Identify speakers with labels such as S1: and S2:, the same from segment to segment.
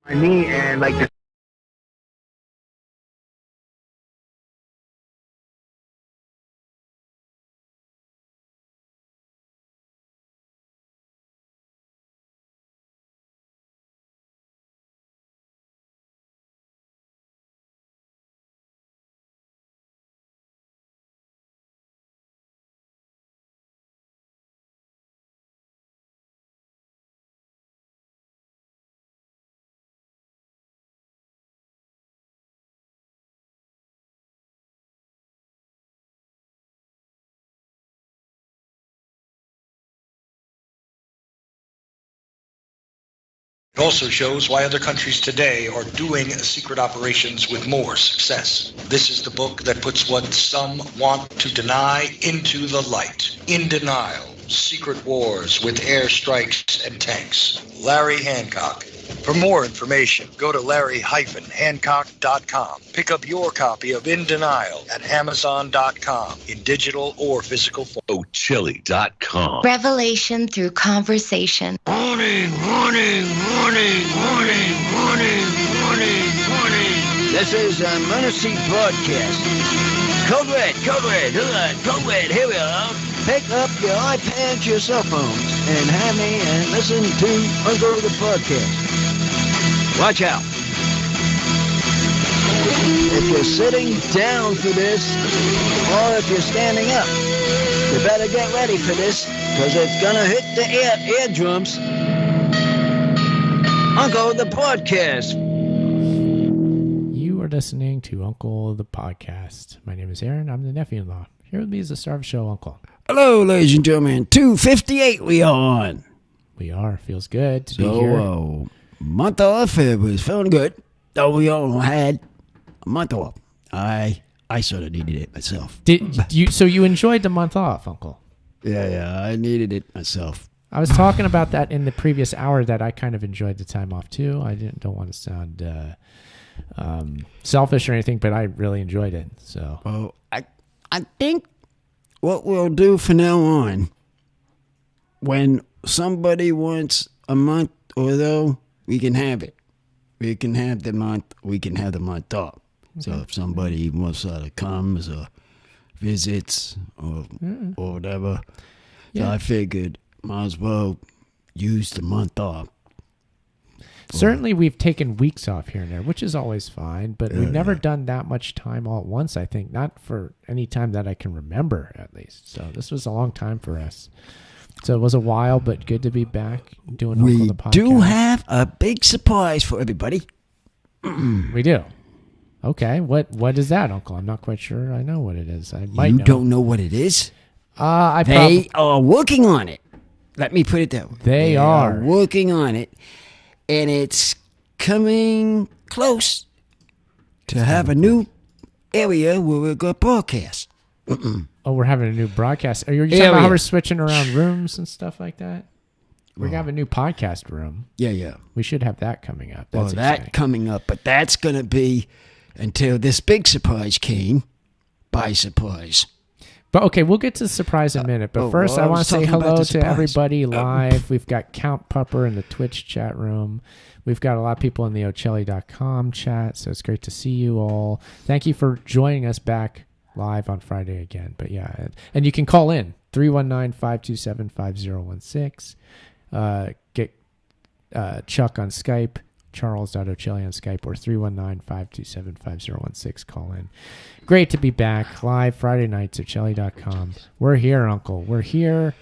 S1: my knee and like the
S2: It also shows why other countries today are doing secret operations with more success. This is the book that puts what some want to deny into the light. In Denial, Secret Wars with Airstrikes and Tanks. Larry Hancock. For more information, go to larry-hancock.com. Pick up your copy of In Denial at amazon.com in digital or physical form.
S3: Chili.com.
S4: Revelation through conversation.
S5: Warning, warning, warning, warning, warning, warning, warning. This is a Onassis broadcast. Code Red, hold on, Code Red, here we are. Pick up your iPads, your cell phones, and have me and listen to Uncle the podcast. Watch out. If you're sitting down for this, or if you're standing up, you better get ready for this, because it's gonna hit the eardrums. Uncle the podcast.
S6: You are listening to Uncle the podcast. My name is Aaron. I'm the nephew-in-law. Here with me is the star of the show, Uncle.
S5: Hello, ladies and gentlemen. 2:58 we are on.
S6: We are. Feels good to be here.
S5: Month off, it was feeling good. Though we all had a month off. I sort of needed it myself.
S6: So you enjoyed the month off, Uncle?
S5: Yeah, I needed it myself.
S6: I was talking about that in the previous hour that I kind of enjoyed the time off too. I don't want to sound selfish or anything, but I really enjoyed it. So,
S5: well, I think what we'll do from now on, when somebody wants a month or though, we can have it. We can have the month. We can have the month off. Okay. So if somebody wants to comes or visits or whatever, so I figured might as well use the month off.
S6: Certainly, we've taken weeks off here and there, which is always fine, but we've never done that much time all at once, I think. Not for any time that I can remember, at least. So this was a long time for us. So it was a while, but good to be back doing Uncle the podcast.
S5: We do have a big surprise for everybody.
S6: We do. Okay, what is that, Uncle? I'm not quite sure I know what it is. I might know.
S5: You don't know what it is?
S6: They
S5: are working on it. Let me put it that way.
S6: They are
S5: working on it. And it's coming close to have a new area where we're going to broadcast.
S6: Oh, we're having a new broadcast. Are you talking about how we're switching around rooms and stuff like that? We're going to have a new podcast room.
S5: Yeah.
S6: We should have that coming up. That's
S5: exciting. Coming up. But that's going to be until this big surprise came by surprise.
S6: But okay, we'll get to the surprise in a minute. But first, I want to say hello to everybody live. We've got Count Pupper in the Twitch chat room. We've got a lot of people in the Ochelli.com chat, so it's great to see you all. Thank you for joining us back live on Friday again. But yeah, and you can call in 319-527-5016. Get Chuck on Skype, Charles.Ochelli on Skype, or 319-527-5016. Call in. Great to be back live Friday nights at Ochelli.com. We're here, Uncle. We're here.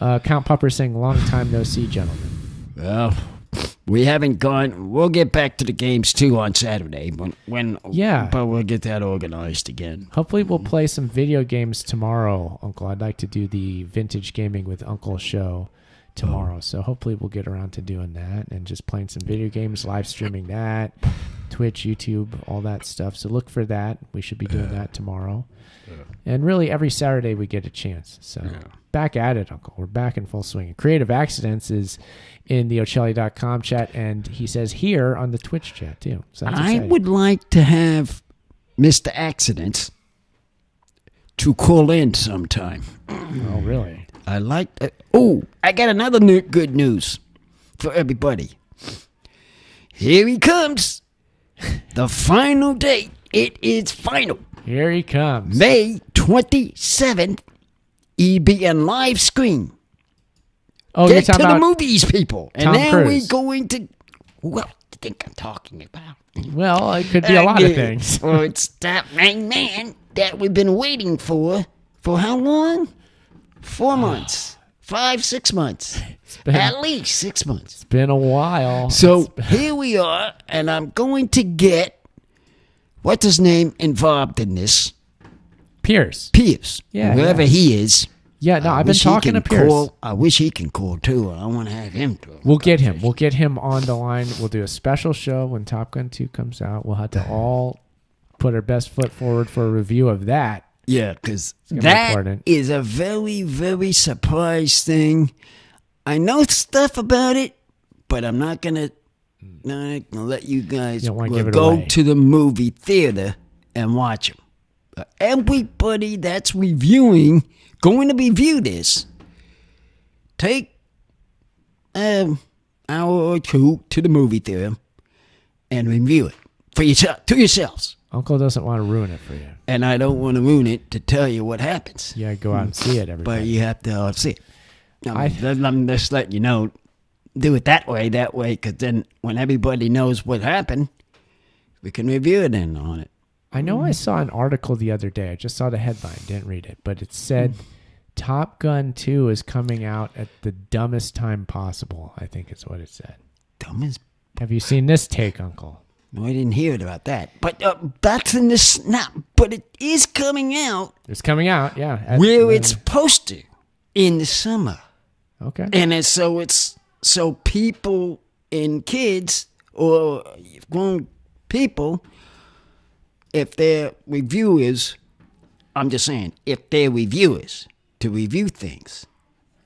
S6: Count Pupper saying, long time no see, gentlemen.
S5: Well, we haven't gone. We'll get back to the games too on Saturday. But we'll get that organized again.
S6: Hopefully we'll play some video games tomorrow, Uncle. I'd like to do the Vintage Gaming with Uncle show tomorrow. So hopefully we'll get around to doing that and just playing some video games, live streaming that, Twitch, YouTube, all that stuff. So look for that. We should be doing that tomorrow. And really every Saturday we get a chance. So back at it, Uncle. We're back in full swing. Creative Accidents is in the Ochelli.com chat, and he says here on the Twitch chat too. So that's exciting.
S5: I would like to have Mr. Accidents to call in sometime.
S6: Oh, really?
S5: I like. I got another good news for everybody. Here he comes. The final date. It is final.
S6: Here he comes.
S5: May 27th. He be in live screen.
S6: Oh,
S5: Get
S6: you're
S5: to
S6: talking
S5: the
S6: about
S5: movies, people. And
S6: Tom
S5: now
S6: Cruise.
S5: we're going to... What do you think I'm talking about?
S6: Well, it could be a lot of things.
S5: Well, it's that main man that we've been waiting for how long? 4 months. 5, 6 months. At least 6 months.
S6: It's been a while.
S5: So here we are, and I'm going to get, what's his name, involved in this?
S6: Pierce.
S5: Yeah, whoever he is.
S6: Yeah, no, I've been
S5: wish he
S6: talking to
S5: can
S6: Pierce.
S5: call. I wish he can call too. I want to have him talk.
S6: We'll get him. We'll get him on the line. We'll do a special show when Top Gun 2 comes out. We'll have to all put our best foot forward for a review of that.
S5: Yeah, because
S6: gonna be
S5: that
S6: important.
S5: is a very, very surprise thing. I know stuff about it, but I'm not gonna let you guys
S6: You don't wanna give it
S5: go
S6: away.
S5: to the movie theater and watch them. Everybody that's going to review this, take an hour or two to the movie theater and review it for yourself, to yourselves.
S6: Uncle doesn't want to ruin it for you.
S5: And I don't want to ruin it to tell you what happens.
S6: Yeah, go out and see it, everybody.
S5: But you have to see it. I'm just letting you know, do it that way, because then when everybody knows what happened, we can review it in on it.
S6: I know I saw an article the other day. I just saw the headline, didn't read it, but it said Top Gun 2 is coming out at the dumbest time possible, I think is what it said.
S5: Dumbest?
S6: Have you seen this take, Uncle?
S5: No, I didn't hear about that. But that's in this now. But it is coming out.
S6: It's coming out, yeah.
S5: Where it's supposed to in the summer.
S6: Okay.
S5: And it's so people and kids or grown people, if they're reviewers, I'm just saying, if they're reviewers to review things,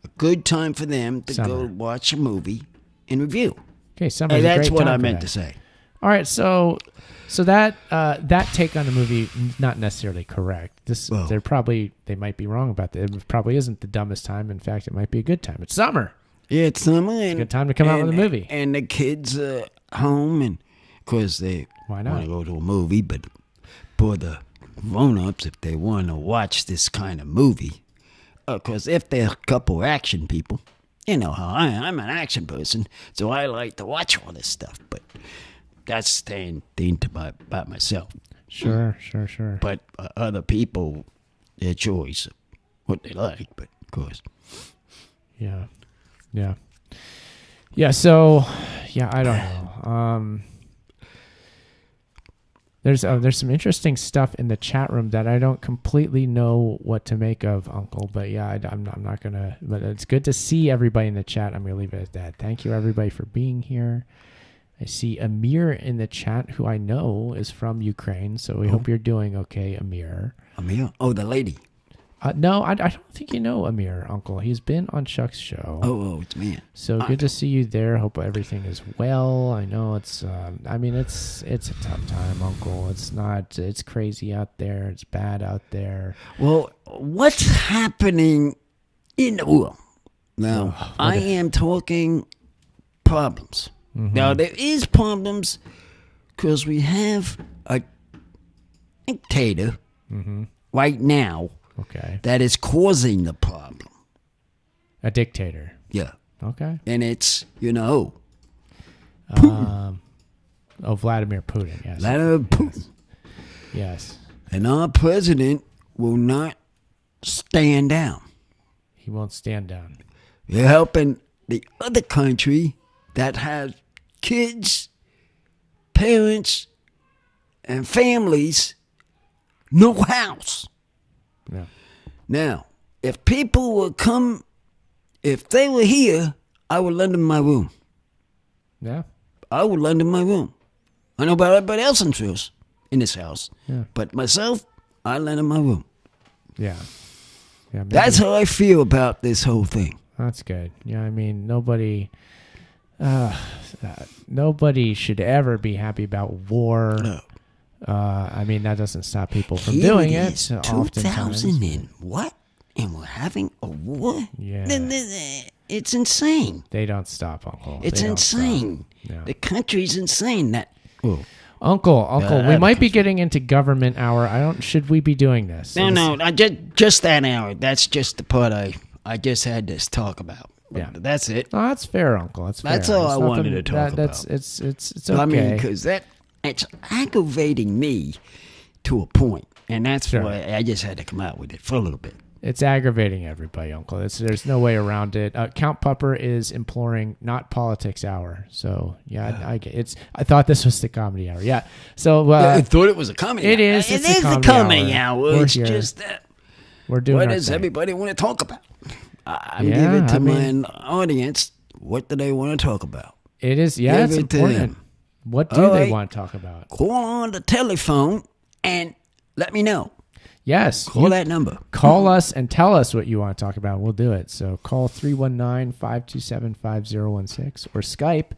S5: a good time for them to go watch a movie and review.
S6: Okay, summer's
S5: And
S6: a
S5: that's
S6: great
S5: what
S6: time
S5: I
S6: for
S5: meant
S6: that.
S5: to say.
S6: All right, so that take on the movie, not necessarily correct. They might be wrong about that. It probably isn't the dumbest time. In fact, it might be a good time. It's summer.
S5: Yeah, it's summer.
S6: It's a good time to come out with a movie.
S5: And the kids are home, and of course they
S6: Why
S5: want
S6: not?
S5: to go to a movie, but for the grown-ups, if they want to watch this kind of movie, because if they're a couple action people, you know how I'm an action person, so I like to watch all this stuff, but that's staying by myself.
S6: Sure.
S5: But other people, their choice, what they like, but of course.
S6: Yeah. So, I don't know. There's some interesting stuff in the chat room that I don't completely know what to make of, Uncle. But yeah, I'm not gonna. But it's good to see everybody in the chat. I'm gonna leave it at that. Thank you everybody for being here. I see Amir in the chat, who I know is from Ukraine. So we hope you're doing okay, Amir.
S5: Amir? Oh, the lady.
S6: No, I don't think you know Amir, Uncle. He's been on Chuck's show.
S5: Oh, it's me.
S6: So good to see you there. Hope everything is well. I know it's a tough time, Uncle. It's crazy out there. It's bad out there.
S5: Well, what's happening in the world? Now, I am talking problems. Mm-hmm. Now, there is problems because we have a dictator right now that is causing the problem.
S6: A dictator.
S5: Yeah.
S6: Okay.
S5: And it's,
S6: Vladimir Putin, yes.
S5: Vladimir Putin.
S6: Yes.
S5: And our president will not stand down.
S6: He won't stand down.
S5: They're helping the other country that has kids, parents, and families, no house.
S6: Yeah.
S5: Now, if people would come, if they were here, I would lend them my room.
S6: Yeah.
S5: I would lend them my room. I know about everybody else in this house.
S6: Yeah.
S5: But myself, I lend them my room.
S6: Yeah. Yeah.
S5: That's how I feel about this whole thing.
S6: That's good. Yeah, I mean, nobody should ever be happy about war.
S5: No.
S6: I mean, that doesn't stop people from doing it.
S5: Is 2000 and what? And we're having a war?
S6: Yeah.
S5: It's insane.
S6: They don't stop, Uncle.
S5: It's
S6: They don't
S5: insane.
S6: stop. Yeah.
S5: The country's insane.
S6: Uncle, we
S5: I
S6: might be getting into government hour. Should we be doing this?
S5: No, just that hour. That's just the part I just had this talk about.
S6: Yeah.
S5: That's it.
S6: Oh, that's fair, Uncle. That's fair.
S5: That's all
S6: It's
S5: I
S6: nothing-
S5: wanted to talk about.
S6: It's okay.
S5: I mean, because it's aggravating me to a point, and that's
S6: Sure.
S5: why I just had to come out with it for a little bit.
S6: It's aggravating everybody, Uncle. There's no way around it. Count Pupper is imploring not politics hour. So yeah, I get it's. I thought this was the comedy hour. Yeah. So
S5: I thought it was a comedy.
S6: It
S5: hour.
S6: is.
S5: It
S6: It's
S5: is
S6: a
S5: the
S6: comedy
S5: comedy
S6: hour.
S5: hour.
S6: We're
S5: It's
S6: here.
S5: just that.
S6: we're doing.
S5: What
S6: our
S5: does
S6: thing.
S5: everybody want to talk about? I'm
S6: Yeah,
S5: giving to
S6: I mean-
S5: my audience. What do they want to talk about?
S6: It is. Yeah,
S5: Give
S6: it's
S5: it to
S6: important.
S5: them.
S6: What do
S5: All
S6: they
S5: right.
S6: want to talk about?
S5: Call on the telephone and let me know.
S6: Yes.
S5: Call that number.
S6: Call us and tell us what you want to talk about. We'll do it. So call 319-527-5016 or Skype.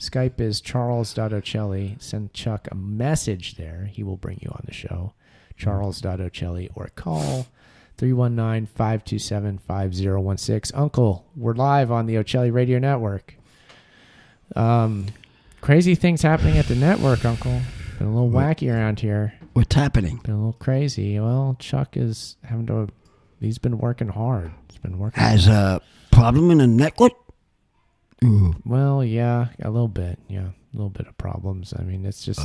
S6: Skype is charles.ocelli. Send Chuck a message there. He will bring you on the show. Charles.ocelli or call 319-527-5016. Uncle, we're live on the Ocelli Radio Network. Crazy things happening at the network, Uncle. Been a little wacky around here.
S5: What's happening?
S6: Been a little crazy. Well, Chuck is he's been working hard. He's been working
S5: Has a problem in the network? Ooh.
S6: Well, yeah, a little bit. Yeah, a little bit of problems. I mean, it's just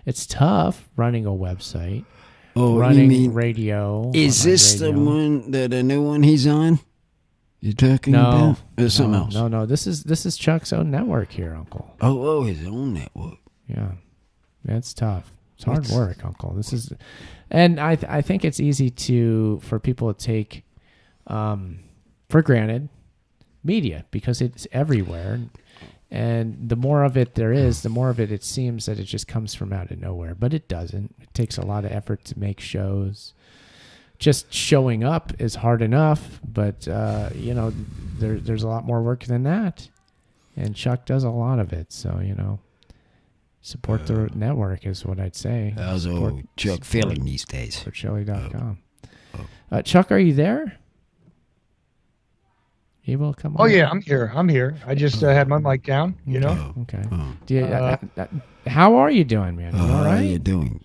S6: it's tough running a website, running
S5: you mean,
S6: radio.
S5: is
S6: online
S5: this the
S6: radio.
S5: one, the new one he's on? You talking
S6: No,
S5: about? Or something else?
S6: No. This is Chuck's own network here, Uncle.
S5: Oh, his own network.
S6: Yeah, it's tough. It's hard work, Uncle. This is, and I think it's easy for people to take for granted media because it's everywhere, and the more of it there is, the more of it seems that it just comes from out of nowhere, but it doesn't. It takes a lot of effort to make shows. Just showing up is hard enough, but there's a lot more work than that, and Chuck does a lot of it. So support the network is what I'd say.
S5: How's old Chuck feeling these days?
S6: Chili.com. Chuck, are you there? You will come on.
S1: Oh yeah, I'm here. I just had my mic down.
S6: Okay. Do you, how are you doing, man? You all
S5: How
S6: right?
S5: you doing?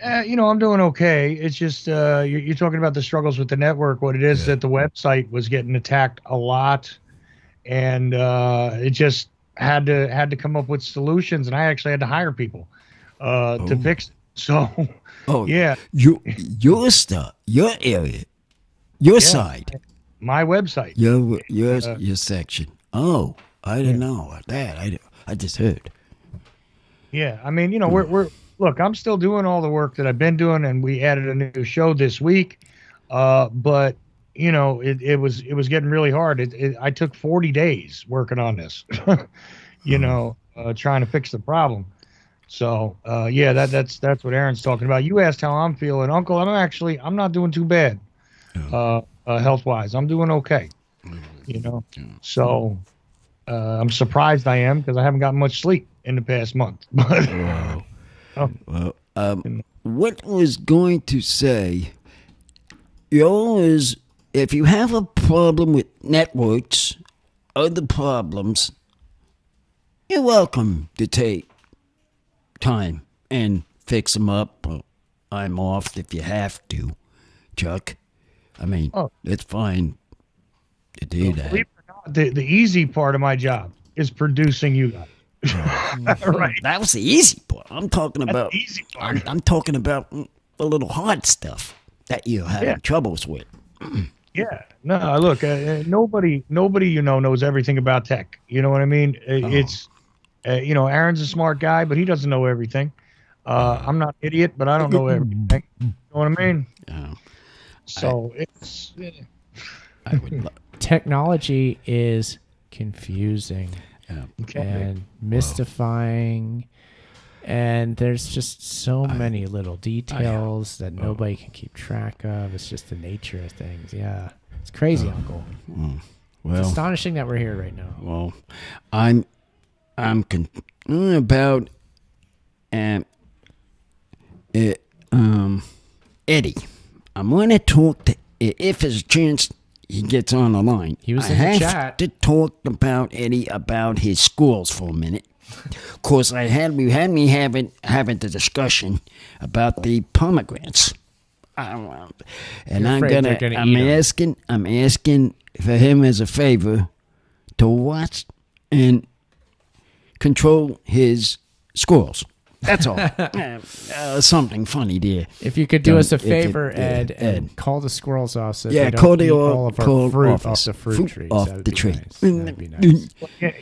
S1: I'm doing okay. It's just you're talking about the struggles with the network. What it is that the website was getting attacked a lot, and it just had to come up with solutions, and I actually had to hire people to fix it. So, yeah,
S5: your stuff, your area, your side,
S1: my website,
S5: your section. Oh, I didn't know about that. I just heard.
S1: Yeah, I mean, we're look. I'm still doing all the work that I've been doing, and we added a new show this week. But it was getting really hard. I took 40 days working on this. Trying to fix the problem. So that's what Aaron's talking about. You asked how I'm feeling, Uncle. I'm not doing too bad, health wise. I'm doing okay. So I'm surprised I am because I haven't gotten much sleep in the past month.
S5: Well, what was going to say? If you have a problem with networks, other problems, you're welcome to take time and fix them up. I'm off if you have to, Chuck. I mean, it's fine to do that.
S1: Believe it or not, the easy part of my job is producing you guys. Right.
S5: That was the easy part. I'm talking about.
S1: the easy part.
S5: I'm talking about the little hard stuff that you're having troubles with.
S1: Yeah. No, look, nobody knows everything about tech. You know what I mean? It's Aaron's a smart guy, but he doesn't know everything. I'm not an idiot, but I don't know everything. You know what I mean? So it's
S5: I would
S6: Technology is confusing and mystifying, and there's just so many little details that nobody can keep track of. It's just the nature of things. Yeah, it's crazy, Uncle.
S5: well,
S6: It's astonishing that we're here right now.
S5: well, I'm about Eddie. I'm going to talk to if there's a chance he gets on the line.
S6: He was
S5: I
S6: in the
S5: have
S6: chat.
S5: to talk about Eddie about his schools for a minute. Of course, we had me having the discussion about the pomegranates. And I'm asking for him as a favor to watch and control his squirrels. That's all. Something funny there.
S6: If you could do us a favor, Ed, and call the squirrels off so they don't
S5: call
S6: eat all of our fruit
S5: off
S6: the fruit trees.
S5: Off
S6: That'd
S5: the
S6: be
S5: tree.
S6: nice. That'd be nice.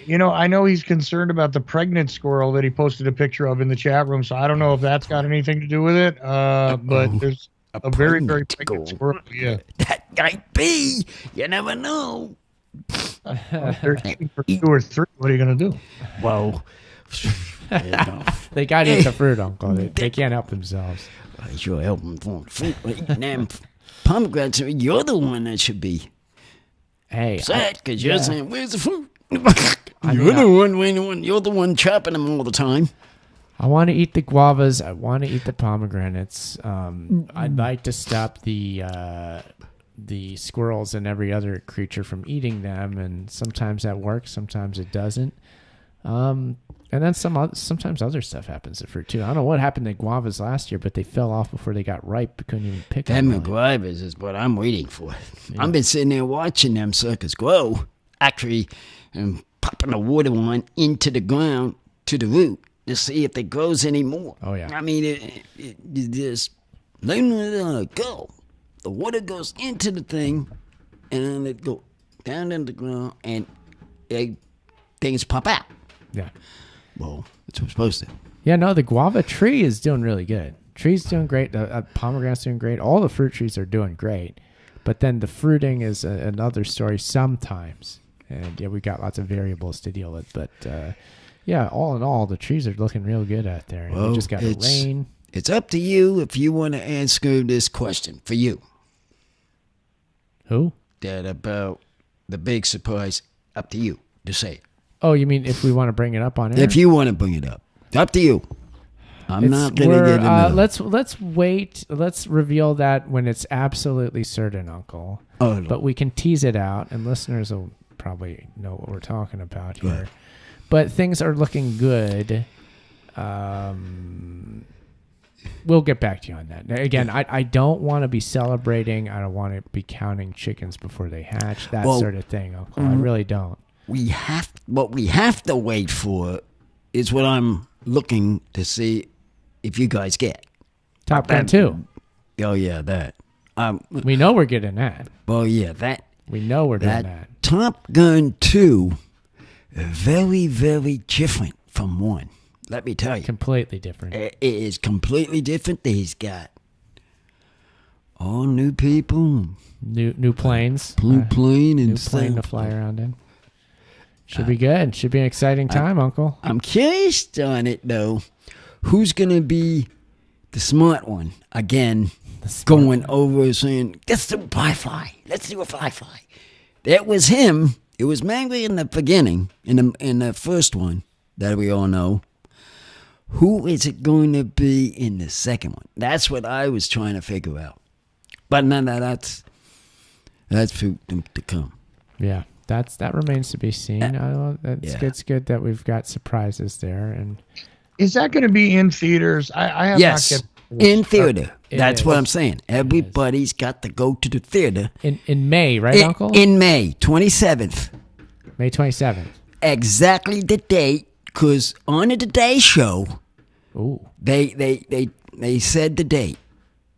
S1: You know, I know he's concerned about the pregnant squirrel that he posted a picture of in the chat room, so I don't know if that's got anything to do with it. But there's a very, very pregnant squirrel. Yeah.
S5: That might be. You never know.
S1: They're eating for 2 or 3. What are you going to do?
S5: Well,
S6: they got to eat the fruit, Uncle. They can't help themselves.
S5: I sure help them for fruit. Eating them pomegranates. You're the one that should be sad because you're saying, "Where's the fruit?" You're the one chopping them all the time.
S6: I want to eat the guavas. I want to eat the pomegranates. I'd like to stop the squirrels and every other creature from eating them, and sometimes that works, sometimes it doesn't. And then sometimes other stuff happens to fruit too. I don't know what happened to guavas last year, but they fell off before they got ripe. We couldn't even pick them.
S5: Them guavas is what I'm waiting for. Yeah. I've been sitting there watching them suckers grow, actually, and popping the water line into the ground to the root to see if it grows anymore.
S6: Oh yeah.
S5: I mean, it just letting it go. The water goes into the thing, and then it go down in the ground, and things pop out.
S6: Yeah.
S5: Well, that's what we're supposed to.
S6: Yeah, no, the guava tree is doing really good. Tree's doing great. The pomegranate's doing great. All the fruit trees are doing great. But then the fruiting is another story sometimes. And yeah, we got lots of variables to deal with. But yeah, all in all, the trees are looking real good out there. And we just got rain.
S5: It's up to you if you want to answer this question for you.
S6: Who?
S5: That about the big surprise. Up to you to say it.
S6: Oh, you mean if we want to bring it up on air?
S5: If you want to bring it up. Up to you. I'm not going to get into
S6: Let's wait. Let's reveal that when it's absolutely certain, Uncle.
S5: Oh, no.
S6: But we can tease it out, and listeners will probably know what we're talking about here.
S5: Right.
S6: But things are looking good. We'll get back to you on that. Again, I don't want to be celebrating. I don't want to be counting chickens before they hatch. That sort of thing, Uncle. I really don't.
S5: What we have to wait for is what I'm looking to see if you guys get.
S6: Top Gun 2.
S5: Oh, yeah, that.
S6: We know we're getting that.
S5: Well, yeah, that.
S6: We know we're doing that.
S5: Top Gun 2, very, very different from 1. Let me tell you.
S6: Completely different.
S5: It is completely different. He's got all new people.
S6: New planes.
S5: Blue plane and
S6: new plane to fly around in. Should be good. Should be an exciting time, Uncle.
S5: I'm curious on it, though. Who's going to be the smart one? Again, going over saying, let's do a fly. Let's do a fly. That was him. It was mainly in the beginning, in the first one that we all know. Who is it going to be in the second one? That's what I was trying to figure out. But none of that's for them to come.
S6: Yeah. That remains to be seen. It's good that we've got surprises there. And
S1: is that going to be in theaters? I have
S5: yes,
S1: not
S5: in theater. That's what I'm saying. Everybody's got to go to the theater
S6: in May, right, Uncle?
S5: In May 27th.
S6: May 27th.
S5: Exactly the date, because on the Today Show, they said the date.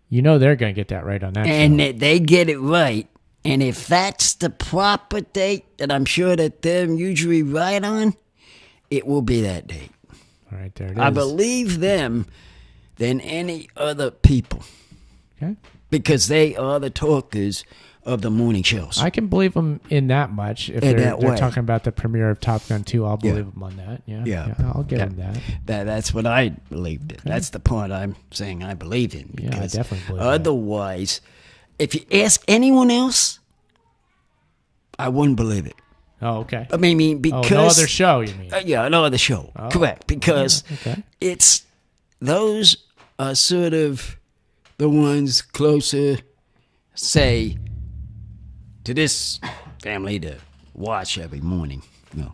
S6: You know they're going to get that right on that.
S5: And
S6: show.
S5: They get it right. And if that's the proper date that I'm sure that they're usually right on, it will be that date.
S6: All right, there it is.
S5: I believe them than any other people.
S6: Okay.
S5: Because they are the talkers of the morning shows.
S6: I can believe them in that much. If they're talking about the premiere of Top Gun 2, I'll believe them on that. Yeah, I'll give them that.
S5: That's what I believed in. Okay. That's the part I'm saying I believe in.
S6: Yeah, I definitely believe
S5: otherwise, if you ask anyone else, I wouldn't believe it.
S6: Oh, okay.
S5: I mean, because...
S6: no other show, you mean?
S5: Yeah, no other show. Oh, correct. Because it's... Those are sort of the ones closer, say, to this family to watch every morning.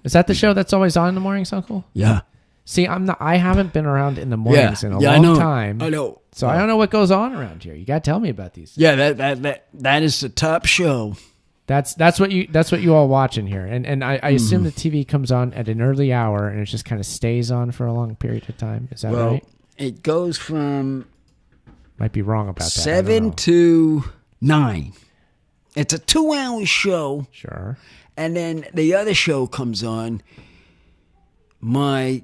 S6: Is that the show that's always on in the mornings, Uncle?
S5: Yeah.
S6: See, I haven't been around in the mornings in a
S5: I
S6: long
S5: know.
S6: time.
S5: I know.
S6: So I don't know what goes on around here. You got to tell me about these.
S5: Yeah, that is the top show.
S6: That's what you all watch in here. And I assume the TV comes on at an early hour and it just kind of stays on for a long period of time. Is that right?
S5: It goes from
S6: might be wrong about that.
S5: 7 to 9. It's a 2-hour show.
S6: Sure.
S5: And then the other show comes on. My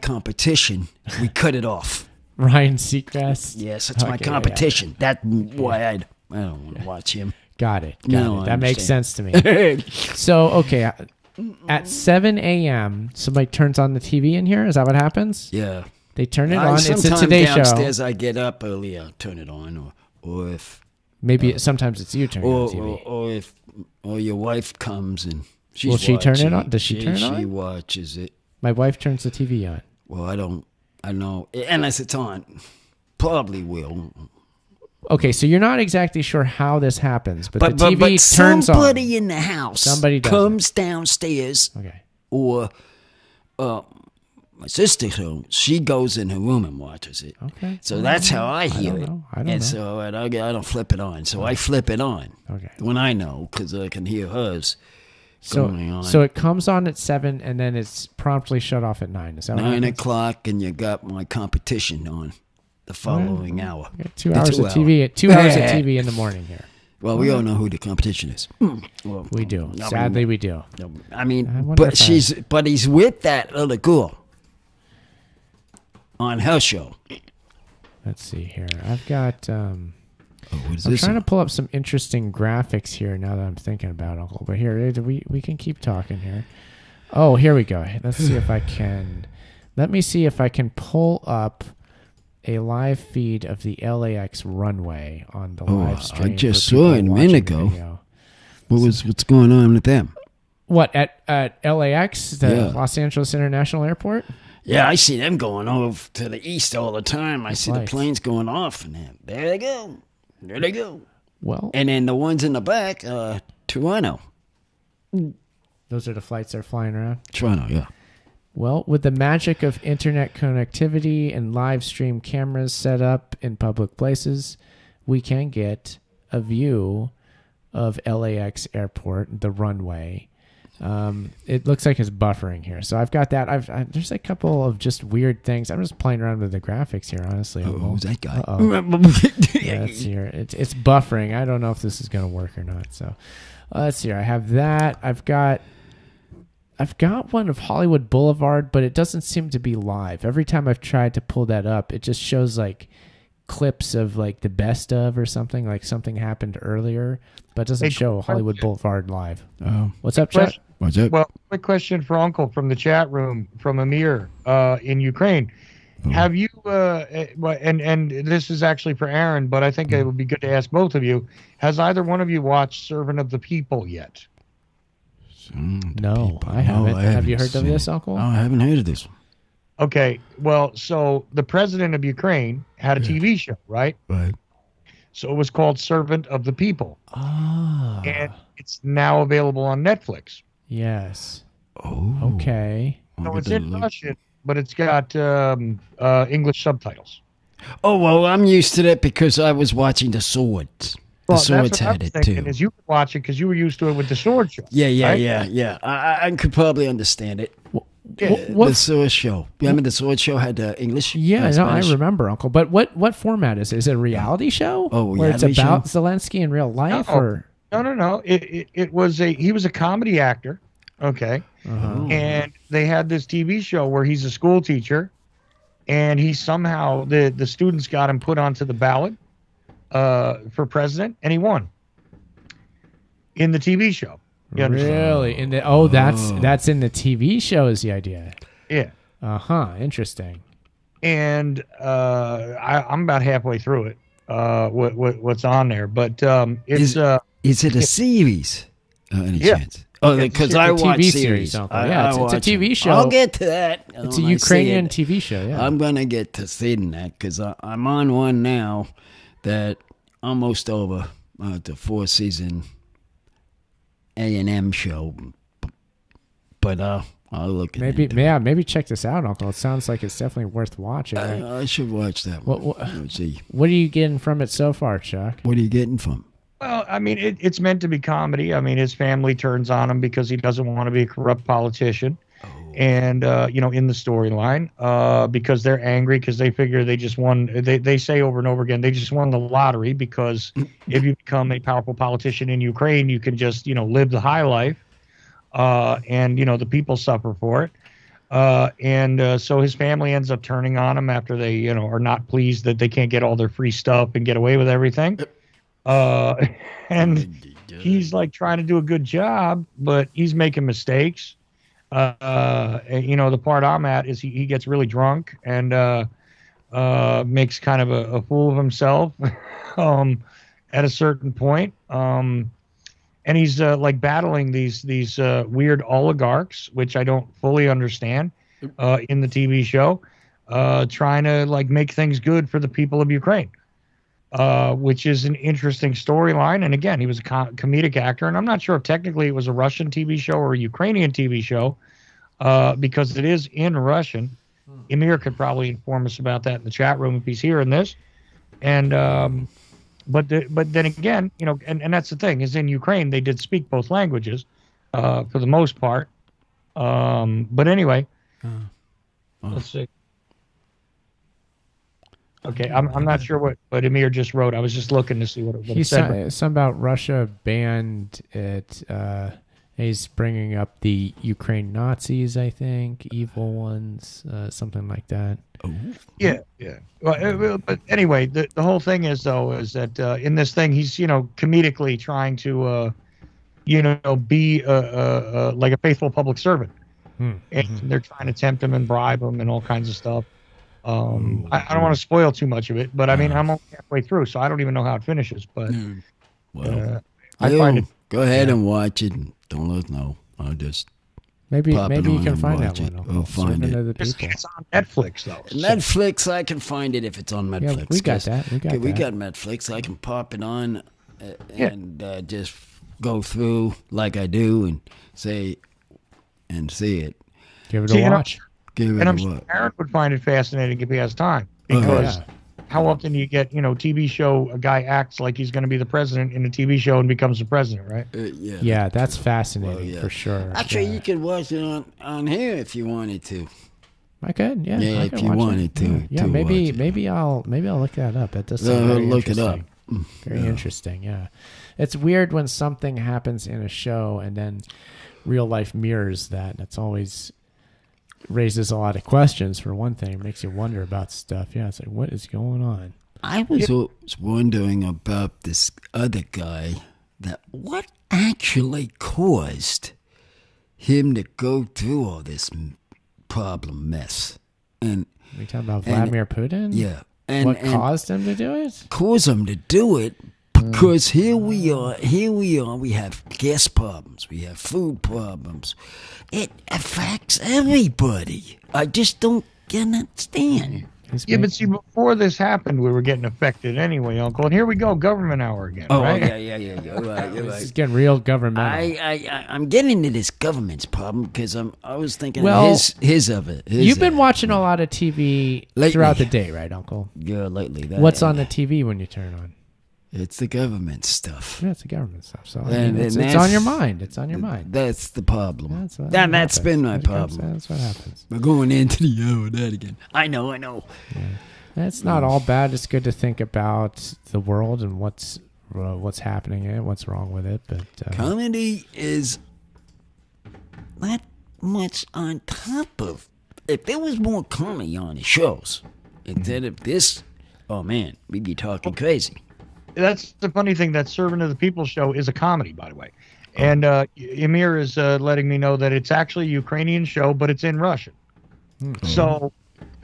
S5: competition. We cut it off.
S6: Ryan Seacrest.
S5: Yes, it's my competition.
S6: Yeah.
S5: That's why I don't want to watch him.
S6: Got it.
S5: No,
S6: that makes sense to me. So, okay, at 7 a.m., somebody turns on the TV in here? Is that what happens?
S5: Yeah.
S6: They turn it on. It's a Today
S5: downstairs
S6: Show.
S5: I get up early, I'll turn it on. Or if...
S6: Maybe sometimes it's you turning on the TV.
S5: Or your wife comes and she's
S6: Will she turn it on?
S5: watching.
S6: Does she turn it on?
S5: She watches it.
S6: My wife turns the TV on.
S5: Well, I know. Unless it's on. Probably will.
S6: Okay, so you're not exactly sure how this happens, but the TV
S5: but
S6: turns on.
S5: somebody in the house comes downstairs.
S6: Okay.
S5: Or my sister, she goes in her room and watches it.
S6: Okay.
S5: So that's how I hear it.
S6: I don't know.
S5: So I don't flip it on. So I flip it on.
S6: Okay.
S5: When I know, because I can hear hers going on.
S6: So it comes on at 7 and then it's promptly shut off at 9. Is that
S5: 9 o'clock, and you got my competition on the following hour.
S6: 2 hours of TV. 2 hours of TV in the morning here.
S5: Well, we all know who the competition is. Well,
S6: We do. Sadly, we do.
S5: I mean,
S6: wonder
S5: but
S6: if
S5: he's with that other girl on her show.
S6: Let's see here. I've got.
S5: What is
S6: I'm
S5: this?
S6: trying to pull up some interesting graphics here now that I'm thinking about Uncle. But here, we can keep talking here. Oh, here we go. Let's see if I can. Let me see if I can pull up a live feed of the LAX runway on the live stream.
S5: I just
S6: for
S5: saw it a
S6: people
S5: minute
S6: watching the
S5: ago.
S6: video.
S5: What's going on with them?
S6: What, at LAX, the
S5: Yeah.
S6: Los Angeles International Airport?
S5: Yeah, I see them going over to the east all the time. I see the
S6: flights.
S5: planes going off, and there they go. There they go.
S6: Well,
S5: And then the ones in the back, Toronto.
S6: those are the flights that are flying around.
S5: Toronto, yeah.
S6: Well, with the magic of internet connectivity and live stream cameras set up in public places, we can get a view of LAX airport, the runway. It looks like it's buffering here. So I've got that. There's a couple of just weird things. I'm just playing around with the graphics here, honestly.
S5: Who's that guy?
S6: Yeah, let's see here. It's buffering. I don't know if this is going to work or not. So let's see here. I have that. I've got one of Hollywood Boulevard, but it doesn't seem to be live. Every time I've tried to pull that up, it just shows like clips of like the best of or something, like something happened earlier, but it doesn't show Hollywood Boulevard live. What's up, Chet?
S5: What's up?
S1: Well, quick question for Uncle from the chat room from Amir in Ukraine. Have you and this is actually for Aaron, but I think it would be good to ask both of you. Has either one of you watched Servant of the People yet?
S6: No, I haven't. Have you heard of this, Uncle?
S5: No, I haven't heard of this.
S1: Okay, well, so the president of Ukraine had a TV show, right?
S5: Right.
S1: So it was called Servant of the People.
S6: Ah.
S1: And it's now available on Netflix.
S6: Yes.
S5: Oh.
S6: Okay.
S1: So it's in Russian, but it's got English subtitles.
S5: Oh, well, I'm used to that because I was watching The Swords.
S1: Well,
S5: The Swords
S1: that's what
S5: had
S1: I was
S5: it,
S1: thinking,
S5: too.
S1: is you could watch it because you were used to it with the Sword show.
S5: Yeah.
S1: right?
S5: I could probably understand it. The Sword Show. Remember the Sword Show had English?
S6: Yeah, no, I
S5: Spanish?
S6: remember, Uncle. But what format is it? Is it a reality show?
S5: Oh,
S6: where it's
S5: reality
S6: about
S5: show?
S6: Zelensky in real life,
S1: No.
S6: or
S1: No. It was he was a comedy actor. Okay. And they had this TV show where he's a school teacher, and he somehow the students got him put onto the ballot for president, and he won in the TV show. You understand?
S6: really in the that's in the TV show is the idea.
S1: Yeah.
S6: Interesting.
S1: And I'm about halfway through it. What's on there? But it's
S5: Is it a series? Any
S1: Yeah.
S5: chance? Oh, because
S6: It's
S5: I
S6: a
S5: watch
S6: TV
S5: series.
S6: series, Uncle. Yeah, it's a
S5: watch
S6: TV
S5: them.
S6: show.
S5: I'll get to that.
S6: It's a
S5: when I see
S6: Ukrainian
S5: it.
S6: TV show. Yeah.
S5: I'm going to get to seeing that because I'm on one now that almost over. the 4-season A&M show. But I'll look at it.
S6: Maybe check this out, Uncle. It sounds like it's definitely worth watching. Right?
S5: I should watch that one. Let's see.
S6: What are you getting from it so far, Chuck?
S5: What are you getting from?
S1: Well, I mean, it's meant to be comedy. I mean, his family turns on him because he doesn't want to be a corrupt politician. And, in the storyline, because they're angry because they figure they just won. They say over and over again, they just won the lottery because if you become a powerful politician in Ukraine, you can just, live the high life. And the people suffer for it. So his family ends up turning on him after they, are not pleased that they can't get all their free stuff and get away with everything. And he's like trying to do a good job, but he's making mistakes. The part I'm at is he gets really drunk and makes kind of a fool of himself at a certain point. And he's like battling these weird oligarchs, which I don't fully understand in the TV show, trying to like make things good for the people of Ukraine. Which is an interesting storyline. And again, he was a comedic actor, and I'm not sure if technically it was a Russian TV show or a Ukrainian TV show, because it is in Russian. Emir could probably inform us about that in the chat room if he's hearing this. And but then again, and that's the thing, is in Ukraine they did speak both languages for the most part. But anyway, let's see. Okay, I'm not sure what Emir just wrote. I was just looking to see what it said.
S6: Something about Russia banned it. He's bringing up the Ukraine Nazis, I think, evil ones, something like that.
S5: Oh.
S1: Yeah. Well, but anyway, the whole thing is that in this thing he's comedically trying to be like a faithful public servant, and they're trying to tempt him and bribe him and all kinds of stuff. I don't want to spoil too much of it, but I mean, I'm only halfway through, so I don't even know how it finishes. But I find it.
S5: Go ahead and watch it. And don't let us know. I'll just
S6: maybe you can find that
S5: it.
S6: one.
S5: I'll find it.
S1: It's on Netflix though.
S5: Netflix, I can find it if it's on Netflix.
S6: Yeah, we got that.
S5: We got Netflix. I can pop it on and just go through like I do and see it.
S6: Give it a watch.
S1: And I'm sure Aaron would find it fascinating if he has time, because how often do you get, TV show, a guy acts like he's going to be the president in a TV show and becomes the president, right?
S6: Yeah, that's fascinating for sure.
S5: Actually, you could watch it on here if you wanted to.
S6: I could, yeah.
S5: Yeah, if you wanted to.
S6: Yeah, maybe I'll look that up. That does sound very
S5: look it up.
S6: Very interesting, yeah. It's weird when something happens in a show and then real life mirrors that. It's always raises a lot of questions. For one thing, it makes you wonder about stuff. Yeah, it's like, what is going on?
S5: I was wondering about this other guy, that what actually caused him to go through all this problem mess. And
S6: we talking about Vladimir Putin?
S5: Yeah.
S6: And what caused him to do it?
S5: Caused him to do it because here we are, we have gas problems, we have food problems. It affects everybody. I just don't understand.
S1: Yeah, but see, before this happened, we were getting affected anyway, Uncle. And here we go, government hour again.
S5: Oh,
S1: right?
S5: yeah. You're right.
S6: It's getting real governmental.
S5: I'm getting into this government's problem because I was thinking his of it.
S6: You've been watching a lot of TV throughout the day, right, Uncle?
S5: Yeah, lately.
S6: What's on the TV when you turn on?
S5: It's the government stuff.
S6: Yeah, it's the government stuff. So it's on your mind. It's on your mind.
S5: That's the problem.
S6: That's
S5: been my problem.
S6: That's what happens.
S5: We're going into the hour of that again. I know.
S6: Yeah. It's not all bad. It's good to think about the world and what's happening in it, what's wrong with it. But
S5: comedy is not much on top of. If there was more comedy on the shows instead of this, oh man, we'd be talking crazy.
S1: That's the funny thing. That Servant of the People show is a comedy, by the way. And Emir is letting me know that it's actually a Ukrainian show, but it's in Russian. Mm-hmm. So,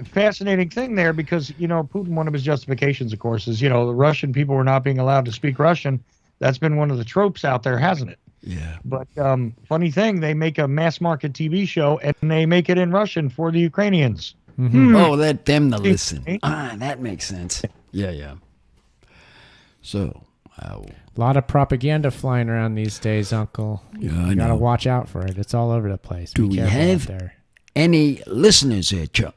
S1: fascinating thing there, because, Putin, one of his justifications, of course, is, the Russian people were not being allowed to speak Russian. That's been one of the tropes out there, hasn't it?
S5: Yeah.
S1: But funny thing, they make a mass market TV show, and they make it in Russian for the Ukrainians.
S6: Mm-hmm.
S5: Oh, let them to listen. That makes sense. Yeah. So, Oh.
S6: A lot of propaganda flying around these days, Uncle.
S5: Yeah, I
S6: You gotta
S5: know.
S6: watch out for it. It's all over the place.
S5: Do
S6: Be
S5: we
S6: careful
S5: have-
S6: out there.
S5: Any listeners here, Chuck?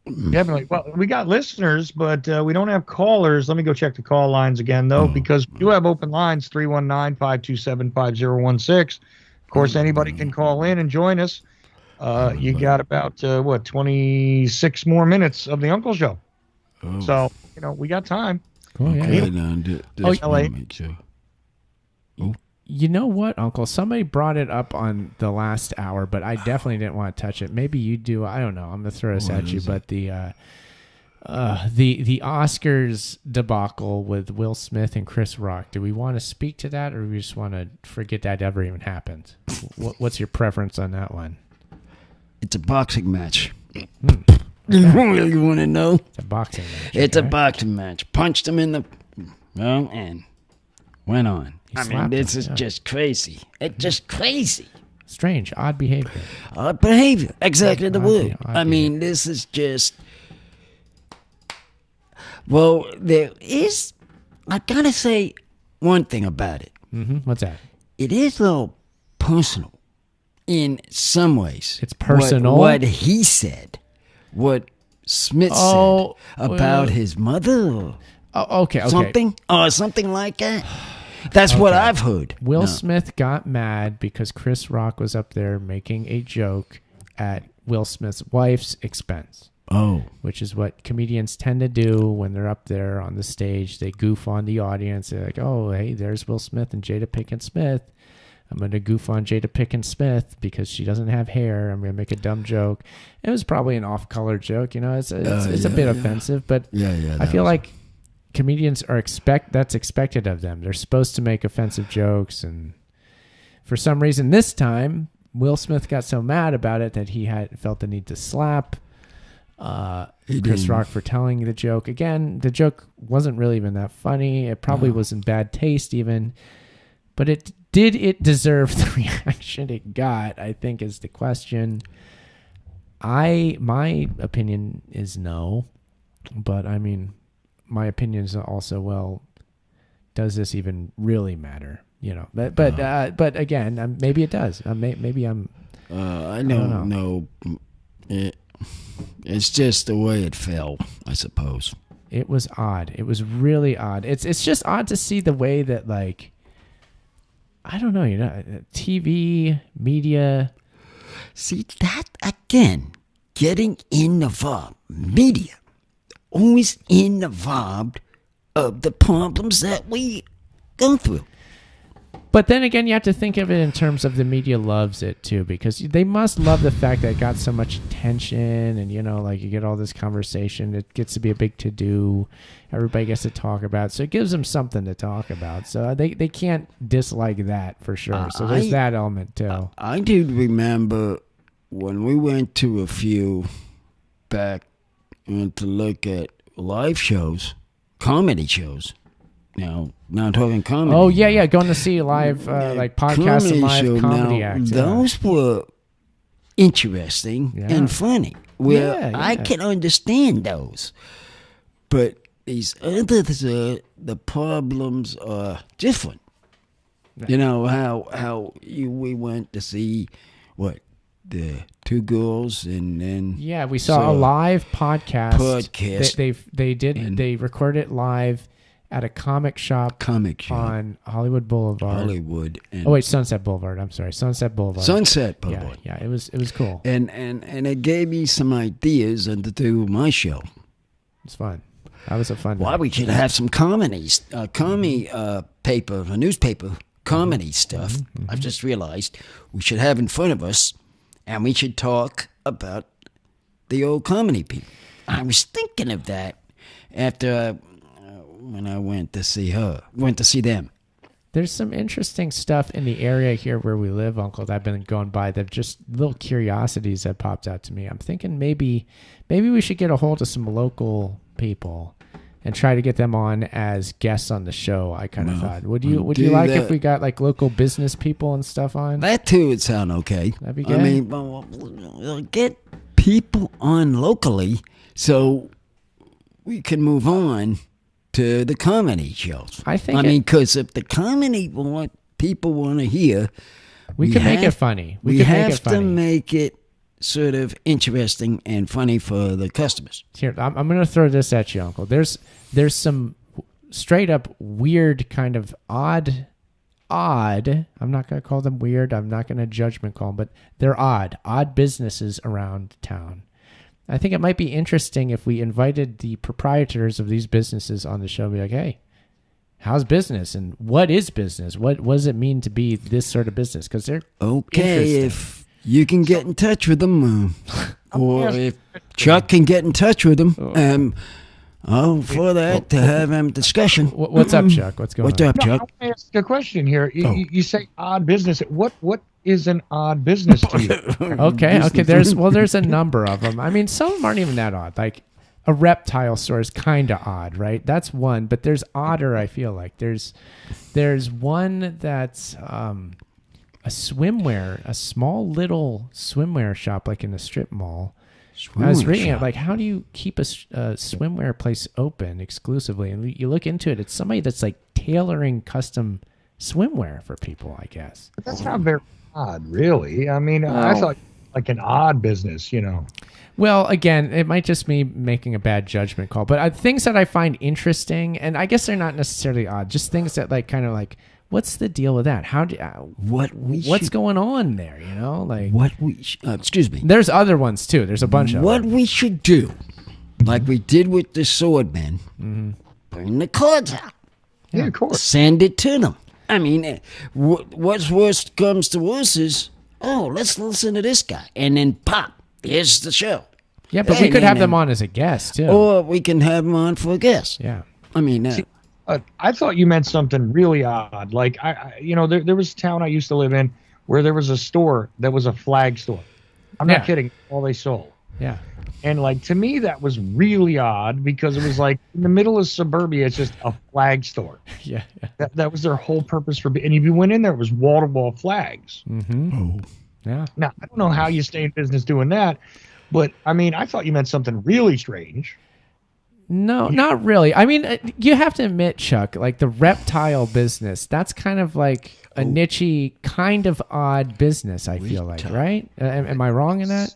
S1: Definitely. Well, we got listeners, but we don't have callers. Let me go check the call lines again, though, because we do have open lines, 319-527-5016. Of course, anybody can call in and join us. You got about, 26 more minutes of the Uncle Show.
S5: Oh.
S1: So, we got time.
S6: Cool, yeah.
S5: Okay, now, this
S1: LA.
S5: one makes you-
S6: You know what, Uncle? Somebody brought it up on the last hour, but I definitely didn't want to touch it. Maybe you do. I don't know. I'm gonna throw this
S5: What
S6: at you,
S5: is
S6: but the Oscars debacle with Will Smith and Chris Rock. Do we want to speak to that, or do we just want to forget that ever even happened? What's your preference on that one?
S5: It's a boxing match. You really want to know?
S6: It's a boxing match.
S5: It's a
S6: okay?
S5: boxing match. Punched him in the... Well, and went on.
S6: He
S5: I mean,
S6: slapped
S5: this
S6: him,
S5: is
S6: yeah.
S5: just crazy. It's just crazy.
S6: Strange, odd behavior.
S5: Behavior. Exactly the
S6: Odd
S5: word.
S6: odd
S5: I mean, this is just... Well, there is... I gotta say one thing about it.
S6: What's that?
S5: It is a little personal in some ways.
S6: It's personal?
S5: What he said. What Smith said about his mother. Or
S6: Oh, okay.
S5: something. Or something like that. That's what I've heard.
S6: Will
S5: No.
S6: Smith got mad because Chris Rock was up there making a joke at Will Smith's wife's expense,
S5: Oh.
S6: which is what comedians tend to do when they're up there on the stage. They goof on the audience. They're like, oh, hey, there's Will Smith and Jada Pinkett Smith. I'm going to goof on Jada Pinkett Smith because she doesn't have hair. I'm going to make a dumb joke. It was probably an off-color joke. It's a bit offensive, but
S5: Yeah.
S6: I feel like comedians that's expected of them. They're supposed to make offensive jokes, and for some reason this time Will Smith got so mad about it that he felt the need to slap Chris Rock for telling the joke. Again, the joke wasn't really even that funny. It probably was in bad taste even, but it deserve the reaction it got, I think, is the question. My opinion is no, but I mean, my opinion is also, well, does this even really matter? But again, maybe it does. Maybe I'm.
S5: I don't know. It's just the way it fell, I suppose.
S6: It was odd. It was really odd. It's just odd to see the way that, like, I don't know, TV, media.
S5: See, that again, getting involved, media, always involved of the problems that we go through.
S6: But then again, you have to think of it in terms of the media loves it too, because they must love the fact that it got so much attention, and you get all this conversation. It gets to be a big to-do. Everybody gets to talk about it, so it gives them something to talk about. So they can't dislike that for sure. So there's that element too.
S5: I do remember when we went to a few back to look at live shows, comedy shows. Now I'm talking comedy.
S6: Oh yeah, going to see live like podcasts and live comedy acts.
S5: Those were interesting and funny. Well, I can understand those, but these others, the problems are different. You know how we went to see the two girls, and then
S6: we saw a live podcast. They recorded it live at a comic shop on Hollywood Boulevard. Sunset Boulevard. I'm sorry, Sunset Boulevard.
S5: Sunset Boulevard.
S6: Yeah, it was cool.
S5: And it gave me some ideas on to do my show.
S6: It's fun. That was a fun.
S5: Why
S6: night.
S5: we should have some comedies, paper, a newspaper comedy stuff.
S6: Mm-hmm.
S5: I've just realized we should have in front of us, and we should talk about the old comedy people. I was thinking of that after. When I went to see them.
S6: There's some interesting stuff in the area here where we live, Uncle, that I've been going by. That just little curiosities that popped out to me. I'm thinking maybe we should get a hold of some local people and try to get them on as guests on the show. I kind of thought. Would you like if we got like local business people and stuff on?
S5: That too would sound okay.
S6: That'd be good.
S5: I mean, we'll get people on locally so we can move on to the comedy shows.
S6: I think.
S5: I mean, because if the comedy people want to hear,
S6: we could make it funny.
S5: We
S6: could
S5: have
S6: make it funny.
S5: to make it sort of interesting and funny for the customers.
S6: Here, I'm going to throw this at you, Uncle. There's some straight up weird kind of odd. I'm not going to call them weird. I'm not going to judgment call them, but they're odd businesses around town. I think it might be interesting if we invited the proprietors of these businesses on the show and be like, hey, how's business and what is business? What does it mean to be this sort of business? Because they're
S5: okay. If you can get in touch with them, or if Chuck can get in touch with them, for that to have a discussion.
S6: What's up, Chuck? What's going on?
S5: What's up, Chuck?
S1: I want to ask a question here. You say odd business. What is an odd business to you?
S6: Okay. There's a number of them. I mean, some of them aren't even that odd. Like a reptile store is kind of odd, right? That's one, but there's odder. I feel like there's one that's a small little swimwear shop, like in a strip mall. I was reading it, like, how do you keep a swimwear place open exclusively? And you look into it, it's somebody that's like tailoring custom swimwear for people, I guess.
S1: But that's not very odd, really. I mean, I thought like an odd business,
S6: Well, again, it might just be making a bad judgment call, but things that I find interesting, and I guess they're not necessarily odd, just things that like kind of like, what's the deal with that? What's going on there? Like
S5: excuse me.
S6: There's other ones too. There's a bunch of them.
S5: What we should do, like we did with the swordman, bring the cards out.
S1: Yeah, of course.
S5: Send it to them. I mean, what's worst comes to worst is, let's listen to this guy, and then pop, here's the show.
S6: Yeah, but we could have them on as a guest too,
S5: or we can have them on for a guest.
S6: Yeah,
S5: I mean.
S1: I thought you meant something really odd. Like there was a town I used to live in where there was a store that was a flag store. I'm not kidding. All they sold.
S6: Yeah.
S1: And like to me that was really odd because it was like in the middle of suburbia. It's just a flag store.
S6: Yeah.
S1: That was their whole purpose and if you went in there, it was wall to wall flags.
S6: Mm-hmm. Oh. Yeah.
S1: Now I don't know how you stay in business doing that, but I mean I thought you meant something really strange.
S6: No, not really. I mean, you have to admit, Chuck, like the reptile business, that's kind of like a niche-y, kind of odd business, I feel like, right? Am I wrong in that?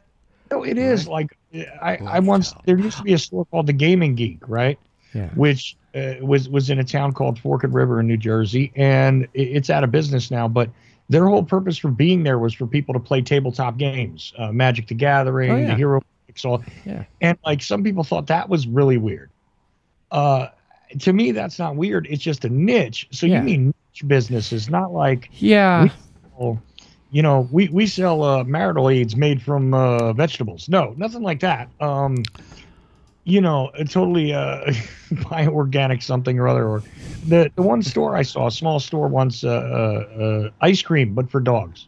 S1: No, it is. Like, there used to be a store called The Gaming Geek, right?
S6: Yeah.
S1: Which was in a town called Forked River in New Jersey, and it's out of business now, but their whole purpose for being there was for people to play tabletop games, Magic the Gathering, the Hero. And like some people thought that was really weird. To me, that's not weird. It's just a niche. So you mean niche businesses, not like we sell marital aids made from vegetables. No, nothing like that. Totally buy organic something or other. Or the one store I saw, a small store once, ice cream, but for dogs.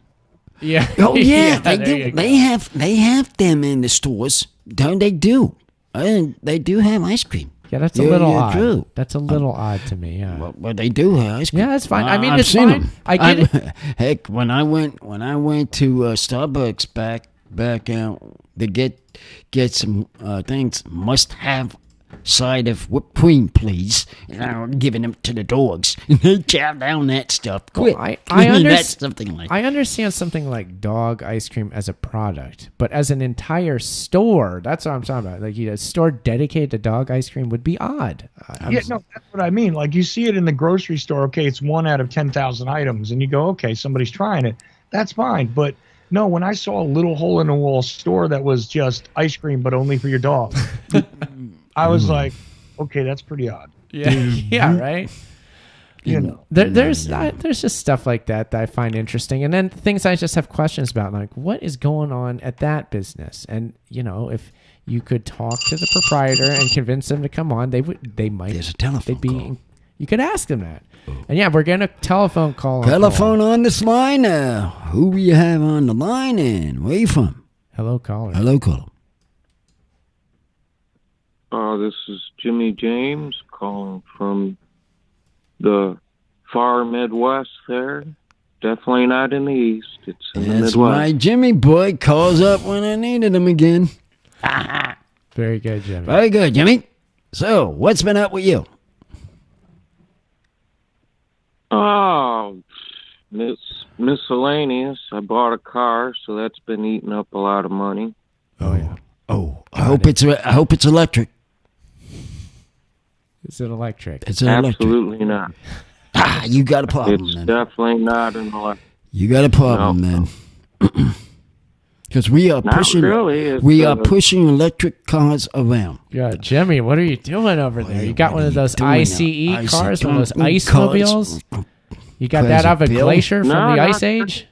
S6: Yeah.
S5: Oh yeah, they do. They have them in the stores. Don't they do? They do have ice cream.
S6: Yeah, that's a little odd. True. That's a little odd to me. Yeah.
S5: Well, they do have ice cream.
S6: Yeah, that's fine. I mean, it's
S5: seen
S6: fine.
S5: Them.
S6: I get it.
S5: Heck, when I went to Starbucks back out to get some things, must have side of whipped cream, please. And I'm giving them to the dogs. They chow down that stuff quick.
S6: Well,
S5: that's something like.
S6: I understand something like dog ice cream as a product, but as an entire store, that's what I'm talking about. Like a store dedicated to dog ice cream would be odd.
S1: That's what I mean. Like you see it in the grocery store. Okay, it's 1 out of 10,000 items, and you go, okay, somebody's trying it. That's fine, but. No, when I saw a little hole-in-the-wall store that was just ice cream, but only for your dog, I was like, okay, that's pretty odd.
S6: Yeah, yeah, right. There's just stuff like that I find interesting, and then things I just have questions about, like what is going on at that business, and if you could talk to the proprietor and convince them to come on, they might.
S5: There's a telephone call.
S6: You could ask them that. And yeah, we're getting a telephone call.
S5: Telephone on this line now. Who will you have on the line and where you from?
S6: Hello, caller.
S5: Hello, caller.
S7: This is Jimmy James calling from the far Midwest there. Definitely not in the East. It's in the Midwest.
S5: My Jimmy boy calls up when I needed him again.
S6: Very good, Jimmy.
S5: Very good, Jimmy. So, what's been up with you?
S7: Oh, miscellaneous. I bought a car, so that's been eating up a lot of money.
S5: Oh yeah. Oh, I hope it's electric.
S6: Is it electric?
S5: It's electric.
S7: Absolutely not.
S5: Ah, you got a problem
S7: It's
S5: then.
S7: definitely not an electric.
S5: You got a problem then. Because we are
S7: Not
S5: pushing.
S7: really.
S5: We are pushing electric cars around.
S6: Yeah, Jimmy, what are you doing over there? You got one of those ICE cars, one of those ice
S5: cars.
S6: mobiles? You got that
S5: Crazy
S6: out of a
S5: Bill.
S6: glacier from
S7: No,
S6: the
S7: not
S6: Ice Age?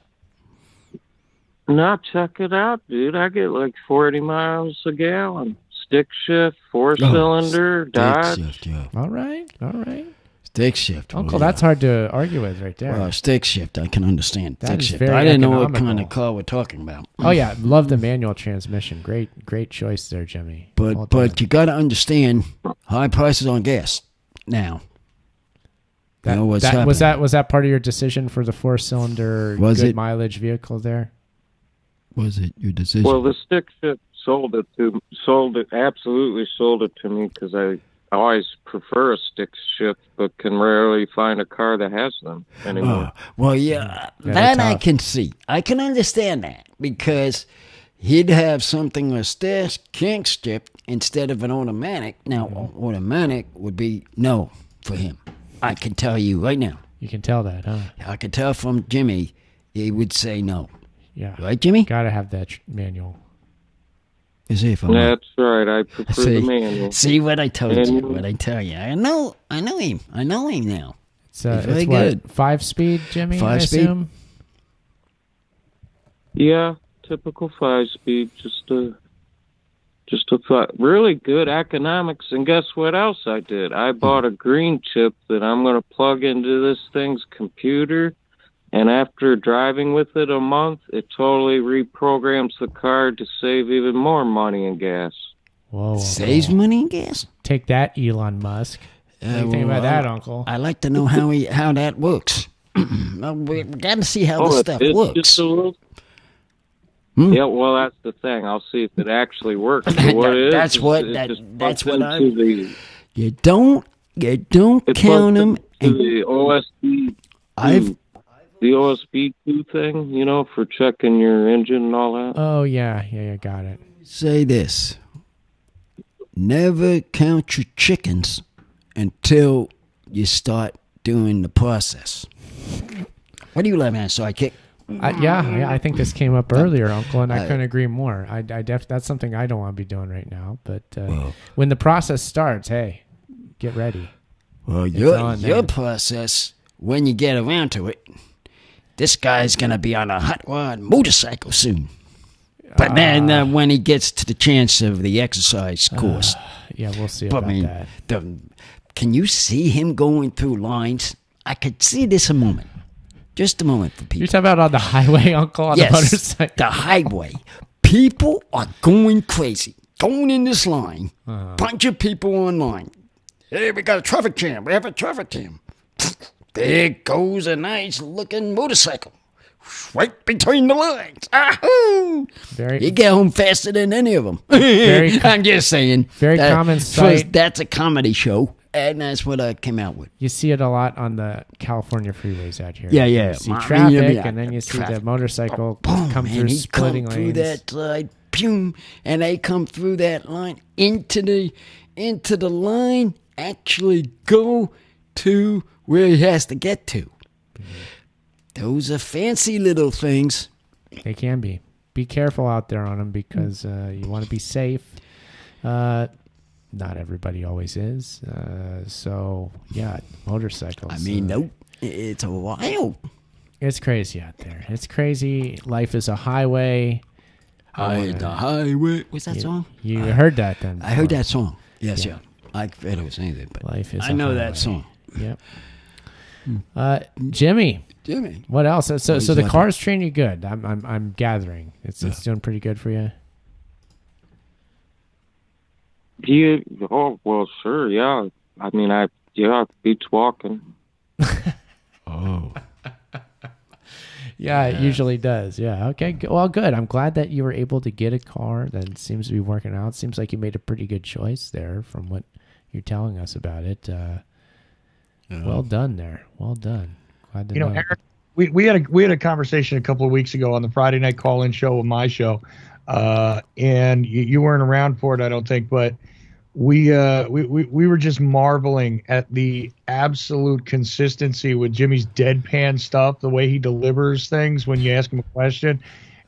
S7: No, check it out, dude. I get like 40 miles a gallon. Stick shift, four-cylinder, Dodge.
S5: Stick shift, yeah.
S6: All right.
S5: Stick shift.
S6: Uncle, that's hard to argue with right there.
S5: Well, stick shift, I can understand.
S6: That
S5: Stick
S6: is
S5: shift.
S6: very
S5: I didn't know what
S6: economical.
S5: kind of car we're talking about.
S6: Oh, yeah. Love the manual transmission. Great choice there, Jimmy. Well done.
S5: But you got to understand high prices on gas now. You know what's happening.
S6: Was that part of your decision for the 4-cylinder good mileage vehicle there?
S5: Was it your decision?
S7: Well, the stick shift absolutely sold it to me because I always prefer a stick shift, but can rarely find a car that has them anymore.
S5: Well, that I can see. I can understand that because he'd have something a stick shift instead of an automatic. Now, automatic would be no for him. I can tell you right now.
S6: You can tell that, huh?
S5: I can tell from Jimmy, he would say no.
S6: Yeah.
S5: Right, Jimmy?
S6: Got to have that manual.
S5: That's
S7: right. I prefer the manual.
S5: See what I told you? What I tell you? I know him. I know him now.
S6: It's very good. 5-speed, Jimmy. 5-speed. Assume?
S7: Yeah, typical 5-speed. Just a really good economics. And guess what else I did? I bought a green chip that I'm going to plug into this thing's computer. And after driving with it a month, it totally reprograms the car to save even more money in gas.
S6: Whoa.
S5: Saves money in gas?
S6: Take that, Elon Musk. What do you think about that, Uncle?
S5: I like to know how that works. We got to see how this stuff works.
S7: Just a little... Yeah, well, that's the thing. I'll see if it actually works.
S5: That's what I... You don't count them.
S7: The OSB... The OSB2 thing, for checking your engine and all that.
S6: Oh, yeah, got it.
S5: Say this. Never count your chickens until you start doing the process. What do you like, man? Sidekick?
S6: I think this came up earlier, Uncle, and I couldn't agree more. That's something I don't want to be doing right now. But when the process starts, hey, get ready.
S5: Well, your process, when you get around to it, this guy's going to be on a hot rod motorcycle soon. But then when he gets to the chance of the exercise course.
S6: Yeah, we'll see about that.
S5: Can you see him going through lines? I could see this a moment. Just a moment for people.
S6: You're talking about on the highway, Uncle, on the motorcycle?
S5: The highway. People are going crazy. Going in this line. Bunch of people online. Hey, we got a traffic jam. We have a traffic jam. There goes a nice-looking motorcycle. Right between the lines. You get home faster than any of them. I'm just saying.
S6: Very common sight.
S5: That's a comedy show, and that's what I came out with.
S6: You see it a lot on the California freeways out here.
S5: Yeah.
S6: You see traffic, and then you see the motorcycle come through splitting lanes.
S5: Through that side, boom, and they come through that line into the line, actually go to where he has to get to. Those are fancy little things.
S6: They can be. Be careful out there on them because you want to be safe. Not everybody always is. So, yeah, motorcycles.
S5: I mean, nope. It's wild.
S6: It's crazy out there. It's crazy. Life is a highway.
S5: The highway. What's that song?
S6: You heard that then?
S5: Before. I heard that song. Yes, yeah. I forget who was saying it, but
S6: Life is
S5: I know that song.
S6: Yep. Jimmy, what else? So the car's treating you good. I'm gathering. It's doing pretty good for you.
S7: Yeah. Oh well, sure. Yeah. I mean, beats walking.
S5: Oh.
S6: Yeah, it usually does. Yeah. Okay. Well, good. I'm glad that you were able to get a car that seems to be working out. Seems like you made a pretty good choice there from what you're telling us about it. Well done there. Well done. Glad to
S1: You know,
S6: know.
S1: Aaron, we had a conversation a couple of weeks ago on the Friday night call-in show of my show, and you weren't around for it, I don't think, but we were just marveling at the absolute consistency with Jimmy's deadpan stuff, the way he delivers things when you ask him a question,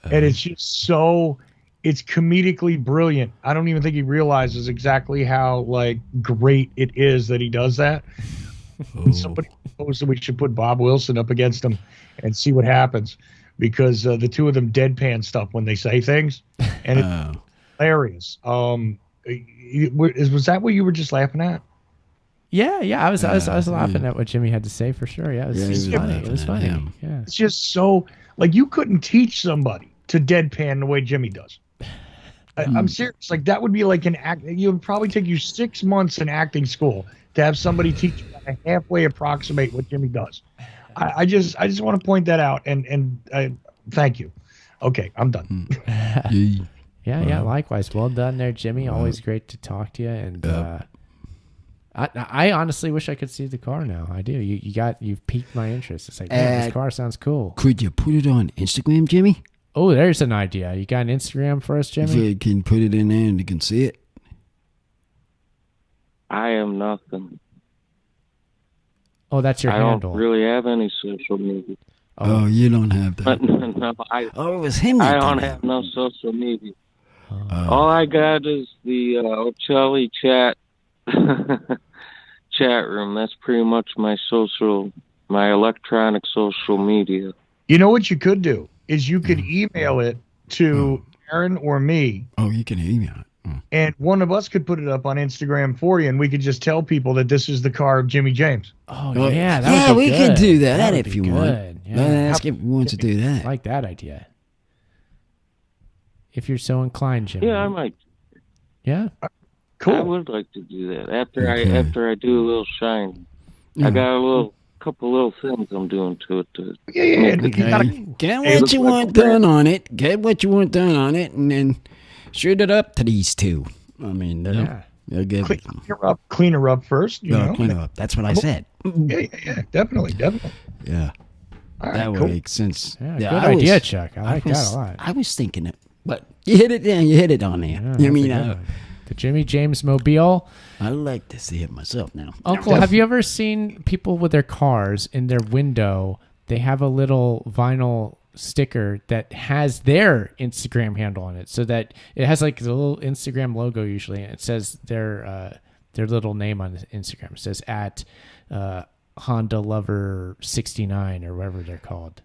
S1: and it's just so. It's comedically brilliant. I don't even think he realizes exactly how like great it is that he does that. Somebody proposed that we should put Bob Wilson up against him and see what happens, because the two of them deadpan stuff when they say things, and it's hilarious. Was that what you were just laughing at?
S6: Yeah. I was laughing at what Jimmy had to say for sure. Yeah, it was funny. It was funny. Yeah.
S1: It's just so like you couldn't teach somebody to deadpan the way Jimmy does. I'm serious. Like that would be like an act. It would probably take you 6 months in acting school to have somebody teach you how to halfway approximate what Jimmy does. I just want to point that out and thank you. Okay, I'm done.
S6: Yeah. Likewise. Well done there, Jimmy. Always great to talk to you. And I honestly wish I could see the car now. I do. You've piqued my interest. It's like, man, this car sounds cool.
S5: Could you put it on Instagram, Jimmy?
S6: Oh, there's an idea. You got an Instagram for us, Jimmy?
S5: If you can put it in there and you can see it.
S7: I am nothing.
S6: Oh, that's your
S7: I
S6: handle.
S7: don't really have any social media.
S5: Oh, you don't have that.
S7: No,
S5: it was him.
S7: I don't have no social media. All I got is the Ocelli chat room. That's pretty much my electronic social media.
S1: You know what you could do is you could email it to Aaron or me.
S5: Oh, you can email it.
S1: And one of us could put it up on Instagram for you, and we could just tell people that this is the car of Jimmy James.
S6: Oh, yeah.
S5: We could do that
S6: That'd
S5: if
S6: be
S5: you
S6: good.
S5: want.
S6: Yeah.
S5: Ask if you want to do that.
S6: I like that idea. If you're so inclined, Jimmy.
S7: Yeah, I might.
S6: Yeah?
S1: Cool.
S7: I would like to do that after I do a little shine. I got a couple little things I'm doing to it.
S5: Get what you want done on it. Get what you want done on it, and then shoot it up to these two. I mean, they'll get
S1: clean her up first. You know?
S5: Clean her up. That's what I said.
S1: Yeah, definitely.
S5: Yeah.
S1: All
S5: that
S1: right, cool.
S5: way, since
S6: good idea, Chuck. I like that a lot.
S5: I was thinking it, but you hit it down. You hit it on there.
S6: Yeah, the Jimmy James Mobile.
S5: I like to see it myself now.
S6: Uncle, have you ever seen people with their cars in their window? They have a little vinyl sticker that has their Instagram handle on it, so that it has like the little Instagram logo usually, and it says their little name on Instagram. It says at Honda Lover 69 or whatever they're called.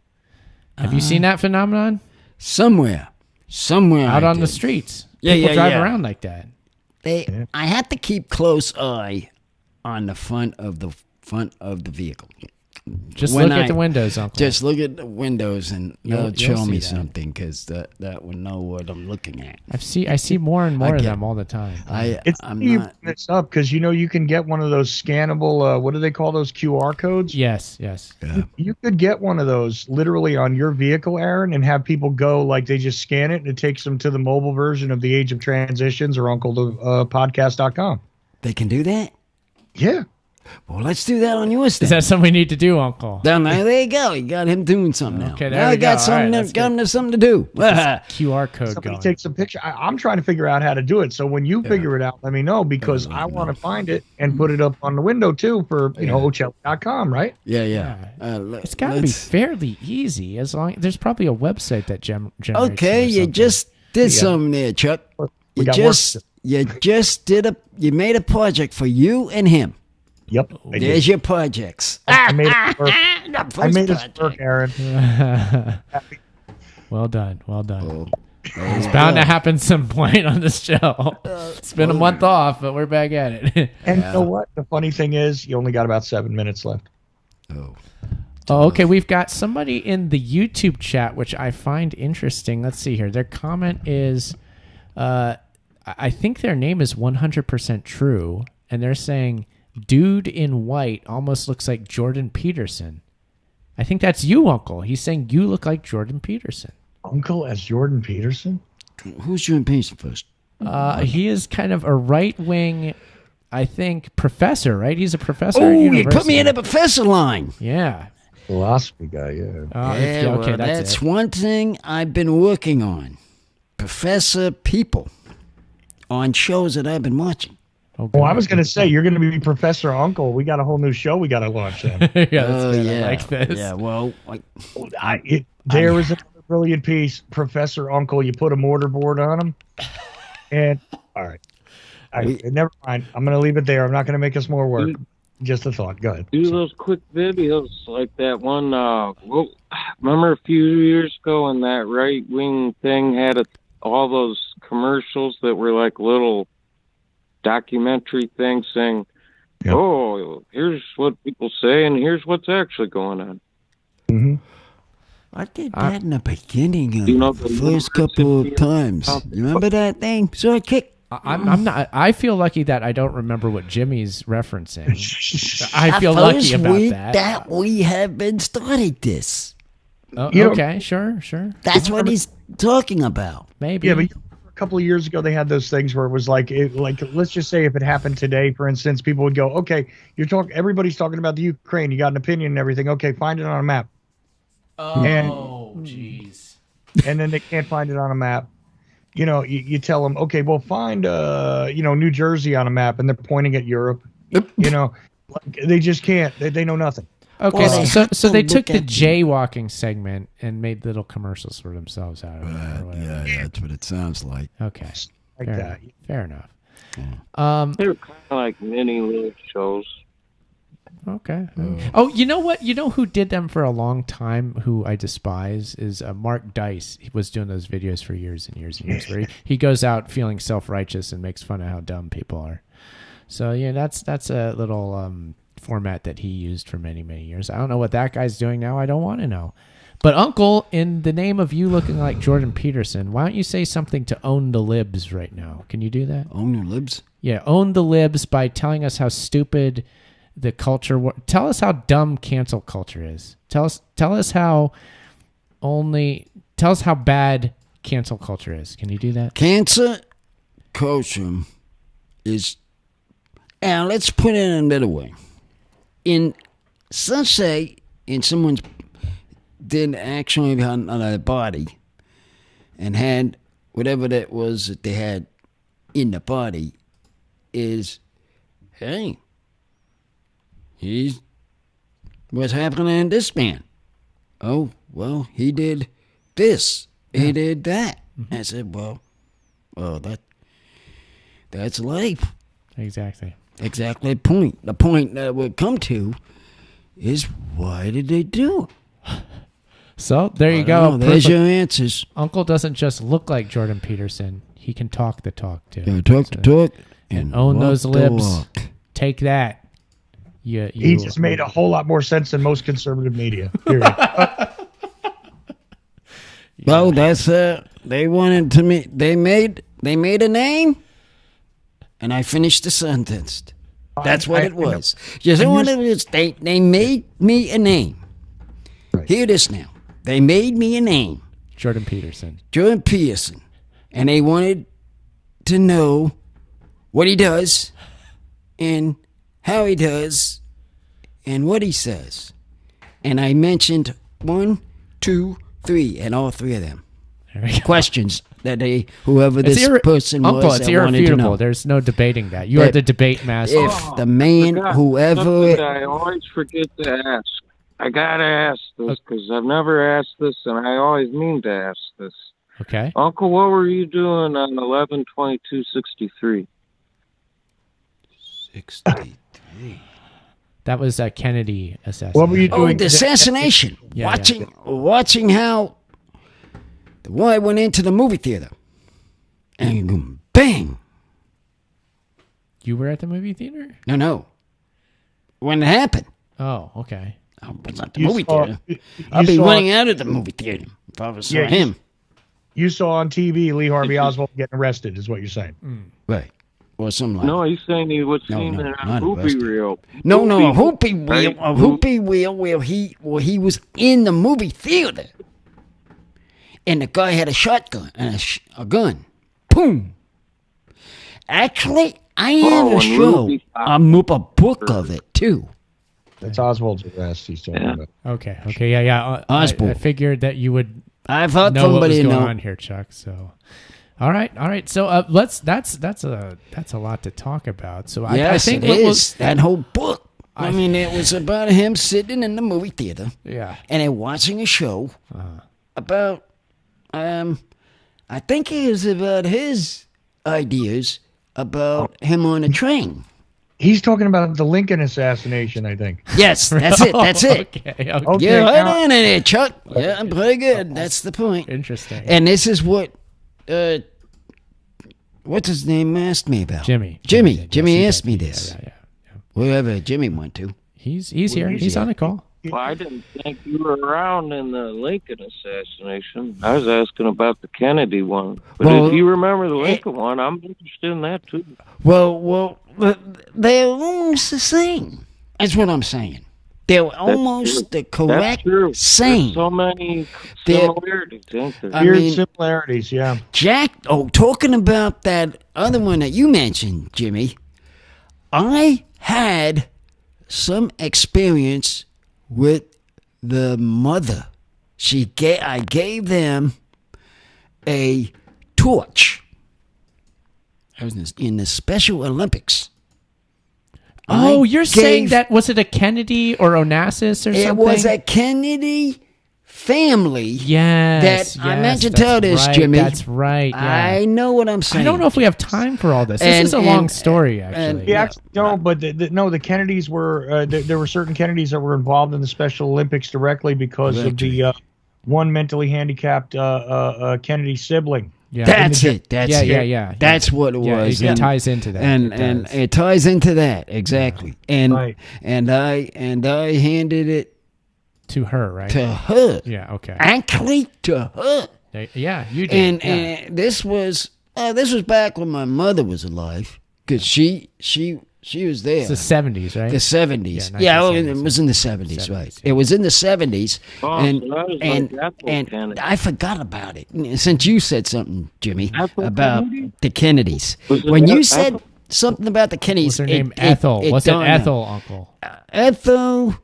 S6: Have you seen that phenomenon?
S5: Somewhere
S6: out on the streets. People drive around like that.
S5: I had to keep close eye on the front of the vehicle.
S6: Just look at the windows, Uncle.
S5: Just look at the windows, and they'll show me something, because that will know what I'm looking at.
S6: I see more and more of them all the time.
S1: I'm not this up because you can get one of those scannable. What do they call those QR codes?
S6: Yes.
S5: Yeah.
S1: You could get one of those literally on your vehicle, Aaron, and have people go like they just scan it, and it takes them to the mobile version of the Age of Transitions or UnclePodcast.com.
S5: They can do that?
S1: Yeah.
S5: Well, let's do that on yours.
S6: Is that something we need to do, Uncle?
S5: There you go. You got him doing something now.
S6: Okay,
S5: now I got something. Got him something to do.
S6: QR code.
S1: Somebody
S6: going.
S1: takes a picture. I'm trying to figure out how to do it. So when you figure it out, let me know, because I want to find it and put it up on the window too for Ocelli.com, right?
S5: Yeah.
S6: It's got to be fairly easy, as long there's probably a website that generates.
S5: Okay, you just did something there, Chuck. You made a project for you and him.
S1: Yep.
S5: There's your projects.
S1: I made it work. I made it work, Aaron.
S6: Well done. It's bound to happen some point on this show. It's been a month off, but we're back at it.
S1: And you know what? The funny thing is, you only got about 7 minutes left.
S6: Oh, okay. We've got somebody in the YouTube chat, which I find interesting. Let's see here. Their comment is, I think their name is 100% true, and they're saying, dude in white almost looks like Jordan Peterson. I think that's you, Uncle. He's saying you look like Jordan Peterson.
S1: Uncle as Jordan Peterson?
S5: Who's Jordan Peterson first?
S6: He is kind of a right-wing, I think, professor, right? He's a professor
S5: at
S6: university.
S5: You put me in a professor line.
S6: Yeah.
S1: Philosophy guy, yeah.
S6: Okay, that's it.
S5: one thing I've been working on. Professor People on shows that I've been watching.
S6: Oh,
S1: Well, I was going to say, you're going to be Professor Uncle. We got a whole new show we got to launch then.
S6: Yeah, that's good. I like this.
S5: Yeah, well,
S1: There was another brilliant piece, Professor Uncle. You put a mortarboard on him. And, all right. Never mind. I'm going to leave it there. I'm not going to make us more work. Just a thought. Go ahead.
S7: Do those quick videos like that one. Remember a few years ago when that right-wing thing had all those commercials that were like little documentary things saying,
S1: Yep.
S7: oh, here's what people say and here's what's actually going on.
S1: Mm-hmm.
S5: I did that in the beginning of
S7: You know,
S5: the first couple of times. You remember that thing? Sidekick?
S6: I'm not. I feel lucky that I don't remember what Jimmy's referencing. I feel lucky about that.
S5: We have been starting this.
S6: Okay, sure.
S5: That's what he's talking about.
S6: Maybe.
S1: Yeah, but a couple of years ago, they had those things where it was like, let's just say if it happened today, for instance, people would go, okay, everybody's talking about the Ukraine. You got an opinion and everything. Okay, find it on a map.
S6: Oh, jeez.
S1: And then they can't find it on a map. You know, you tell them, okay, well, find, New Jersey on a map, and they're pointing at Europe. You know, they just can't. They know nothing.
S6: Okay, so they took the jaywalking segment and made little commercials for themselves out of it. Or whatever.
S5: Yeah, that's what it sounds like.
S6: Okay.
S1: Like that.
S6: Fair enough.
S7: They were kind of like mini little shows.
S6: Okay. Oh, you know what? You know who did them for a long time, who I despise, is Mark Dice. He was doing those videos for years and years and years, where he goes out feeling self-righteous and makes fun of how dumb people are. So, yeah, that's a little format that he used for many, many years. I don't know what that guy's doing now. I don't want to know. But, Uncle, in the name of you looking like Jordan Peterson, why don't you say something to own the libs right now? Can you do that?
S5: Own the libs?
S6: Yeah, own the libs by telling us how stupid the culture. Tell us how dumb cancel culture is. Tell us how bad cancel culture is. Can you do that?
S5: Cancel culture is, and let's put it in a better way. Let's say in someone's did actually on a body and had whatever that was that they had in the body is, hey, what's happening in this man? Oh, well, he did this. He did that. Mm-hmm. I said, well, that's life.
S6: Exactly.
S5: Exactly the point. The point that we'll come to is, why did they do it?
S6: So, there you go.
S5: There's your answers.
S6: Uncle doesn't just look like Jordan Peterson. He can talk the talk, too.
S5: Yeah, talk the talk.
S6: And own those libs. Take that.
S1: He just made a whole lot more sense than most conservative media. Period.
S5: Well, that's they wanted to me. They made a name, and I finished the sentence. That's what it was. You know what it is? They made me a name.
S1: Right.
S5: Hear this now. They made me a name.
S6: Jordan Peterson.
S5: And they wanted to know what he does and how he does and what he says. And I mentioned 1, 2, 3, and all three of them. Questions that whoever this person was,
S6: Uncle, it's irrefutable. There's no debating that. You are the debate master.
S5: If the man, whoever...
S7: I always forget to ask. I gotta ask this because I've never asked this, and I always mean to ask this.
S6: Okay.
S7: Uncle, what were you doing on 11/22/63?
S5: 63.
S6: That was a Kennedy assassination.
S1: What were you doing?
S5: The assassination. Watching how the boy went into the movie theater. And bang.
S6: You were at the movie theater?
S5: No. When it happened.
S6: Oh, okay.
S5: I was at the movie theater. I'd be running out of the movie theater if I was him.
S1: You saw on TV Lee Harvey Oswald getting arrested, is what you're saying.
S5: Right. Or something like
S7: No, he's saying he was seen in a hoopy reel.
S5: No, a hoopy reel. A hoopy reel where he was in the movie theater. And the guy had a shotgun and a gun. Boom. Actually, I have a show. I'm up a book of it, too.
S1: That's Oswald's arrest he's talking about.
S6: Okay. Yeah. I figured that you would
S5: I thought
S6: know what was
S5: somebody
S6: going
S5: know.
S6: on here, Chuck. So, all right. So that's a lot to talk about. So
S5: Yes,
S6: I think
S5: it is. That whole book. I mean, it was about him sitting in the movie theater.
S6: Yeah.
S5: And then watching a show about, I think it was about his ideas about him on a train.
S1: He's talking about the Lincoln assassination, I think.
S5: Yes, that's it. That's it.
S6: Okay.
S5: You're right
S1: now-
S5: on in it, Chuck. Yeah, I'm pretty good. That's the point.
S6: Interesting.
S5: And this is what, what's his name asked me about?
S6: Jimmy
S5: asked me this.
S6: Yeah.
S5: Wherever Jimmy went to.
S6: He's here. He's on the call.
S7: Well, I didn't think you were around in the Lincoln assassination. I was asking about the Kennedy one. But if you remember the Lincoln one, I'm interested in that too.
S5: Well, they're almost the same. That's what I'm saying. They're almost the correct same.
S7: There's so many similarities, ain't there?
S1: Weird similarities, yeah.
S5: Jack, talking about that other one that you mentioned, Jimmy, I had some experience with the mother. I gave them a torch. I was in the Special Olympics.
S6: Oh, you're saying that, was it a Kennedy or Onassis or something?
S5: It was a Kennedy family.
S6: Yes.
S5: I meant to tell this,
S6: right,
S5: Jimmy.
S6: That's right. Yeah.
S5: I know what I'm saying.
S6: I don't know if we have time for all this. This is a long story, actually.
S1: We actually don't, but the Kennedys were there were certain Kennedys that were involved in the Special Olympics directly because of the one mentally handicapped Kennedy sibling.
S6: Yeah.
S5: That's it.
S6: Yeah.
S5: That's what it was.
S6: It ties into that.
S5: And it ties into that exactly.
S1: Yeah.
S5: And I handed it
S6: to her, right?
S5: to her.
S6: Yeah. Okay.
S5: Actually, to her.
S6: Yeah, you did.
S5: And this was back when my mother was alive, because she was there.
S6: It's the 70s, right?
S5: The 70s.
S6: Yeah,
S5: it was in the 70s, right? Yeah. It was in the 70s, and I forgot about it since you said something, Jimmy, about the Kennedys. When you said something about the Kennedys,
S6: what's her name? Ethel. What's it? Ethel, Uncle.
S5: Ethel.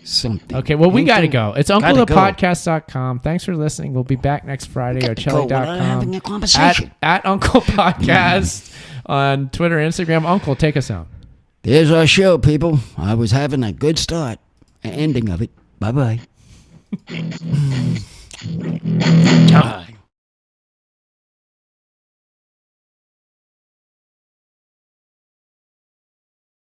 S5: Something.
S6: Okay, well, we got to go. It's UncleThePodcast.com. Thanks for listening. We'll be back next Friday.
S5: Having a conversation.
S6: At Uncle Podcast on Twitter and Instagram. Uncle, take us out.
S5: There's our show, people. I was having a good start. Ending of it. Bye-bye.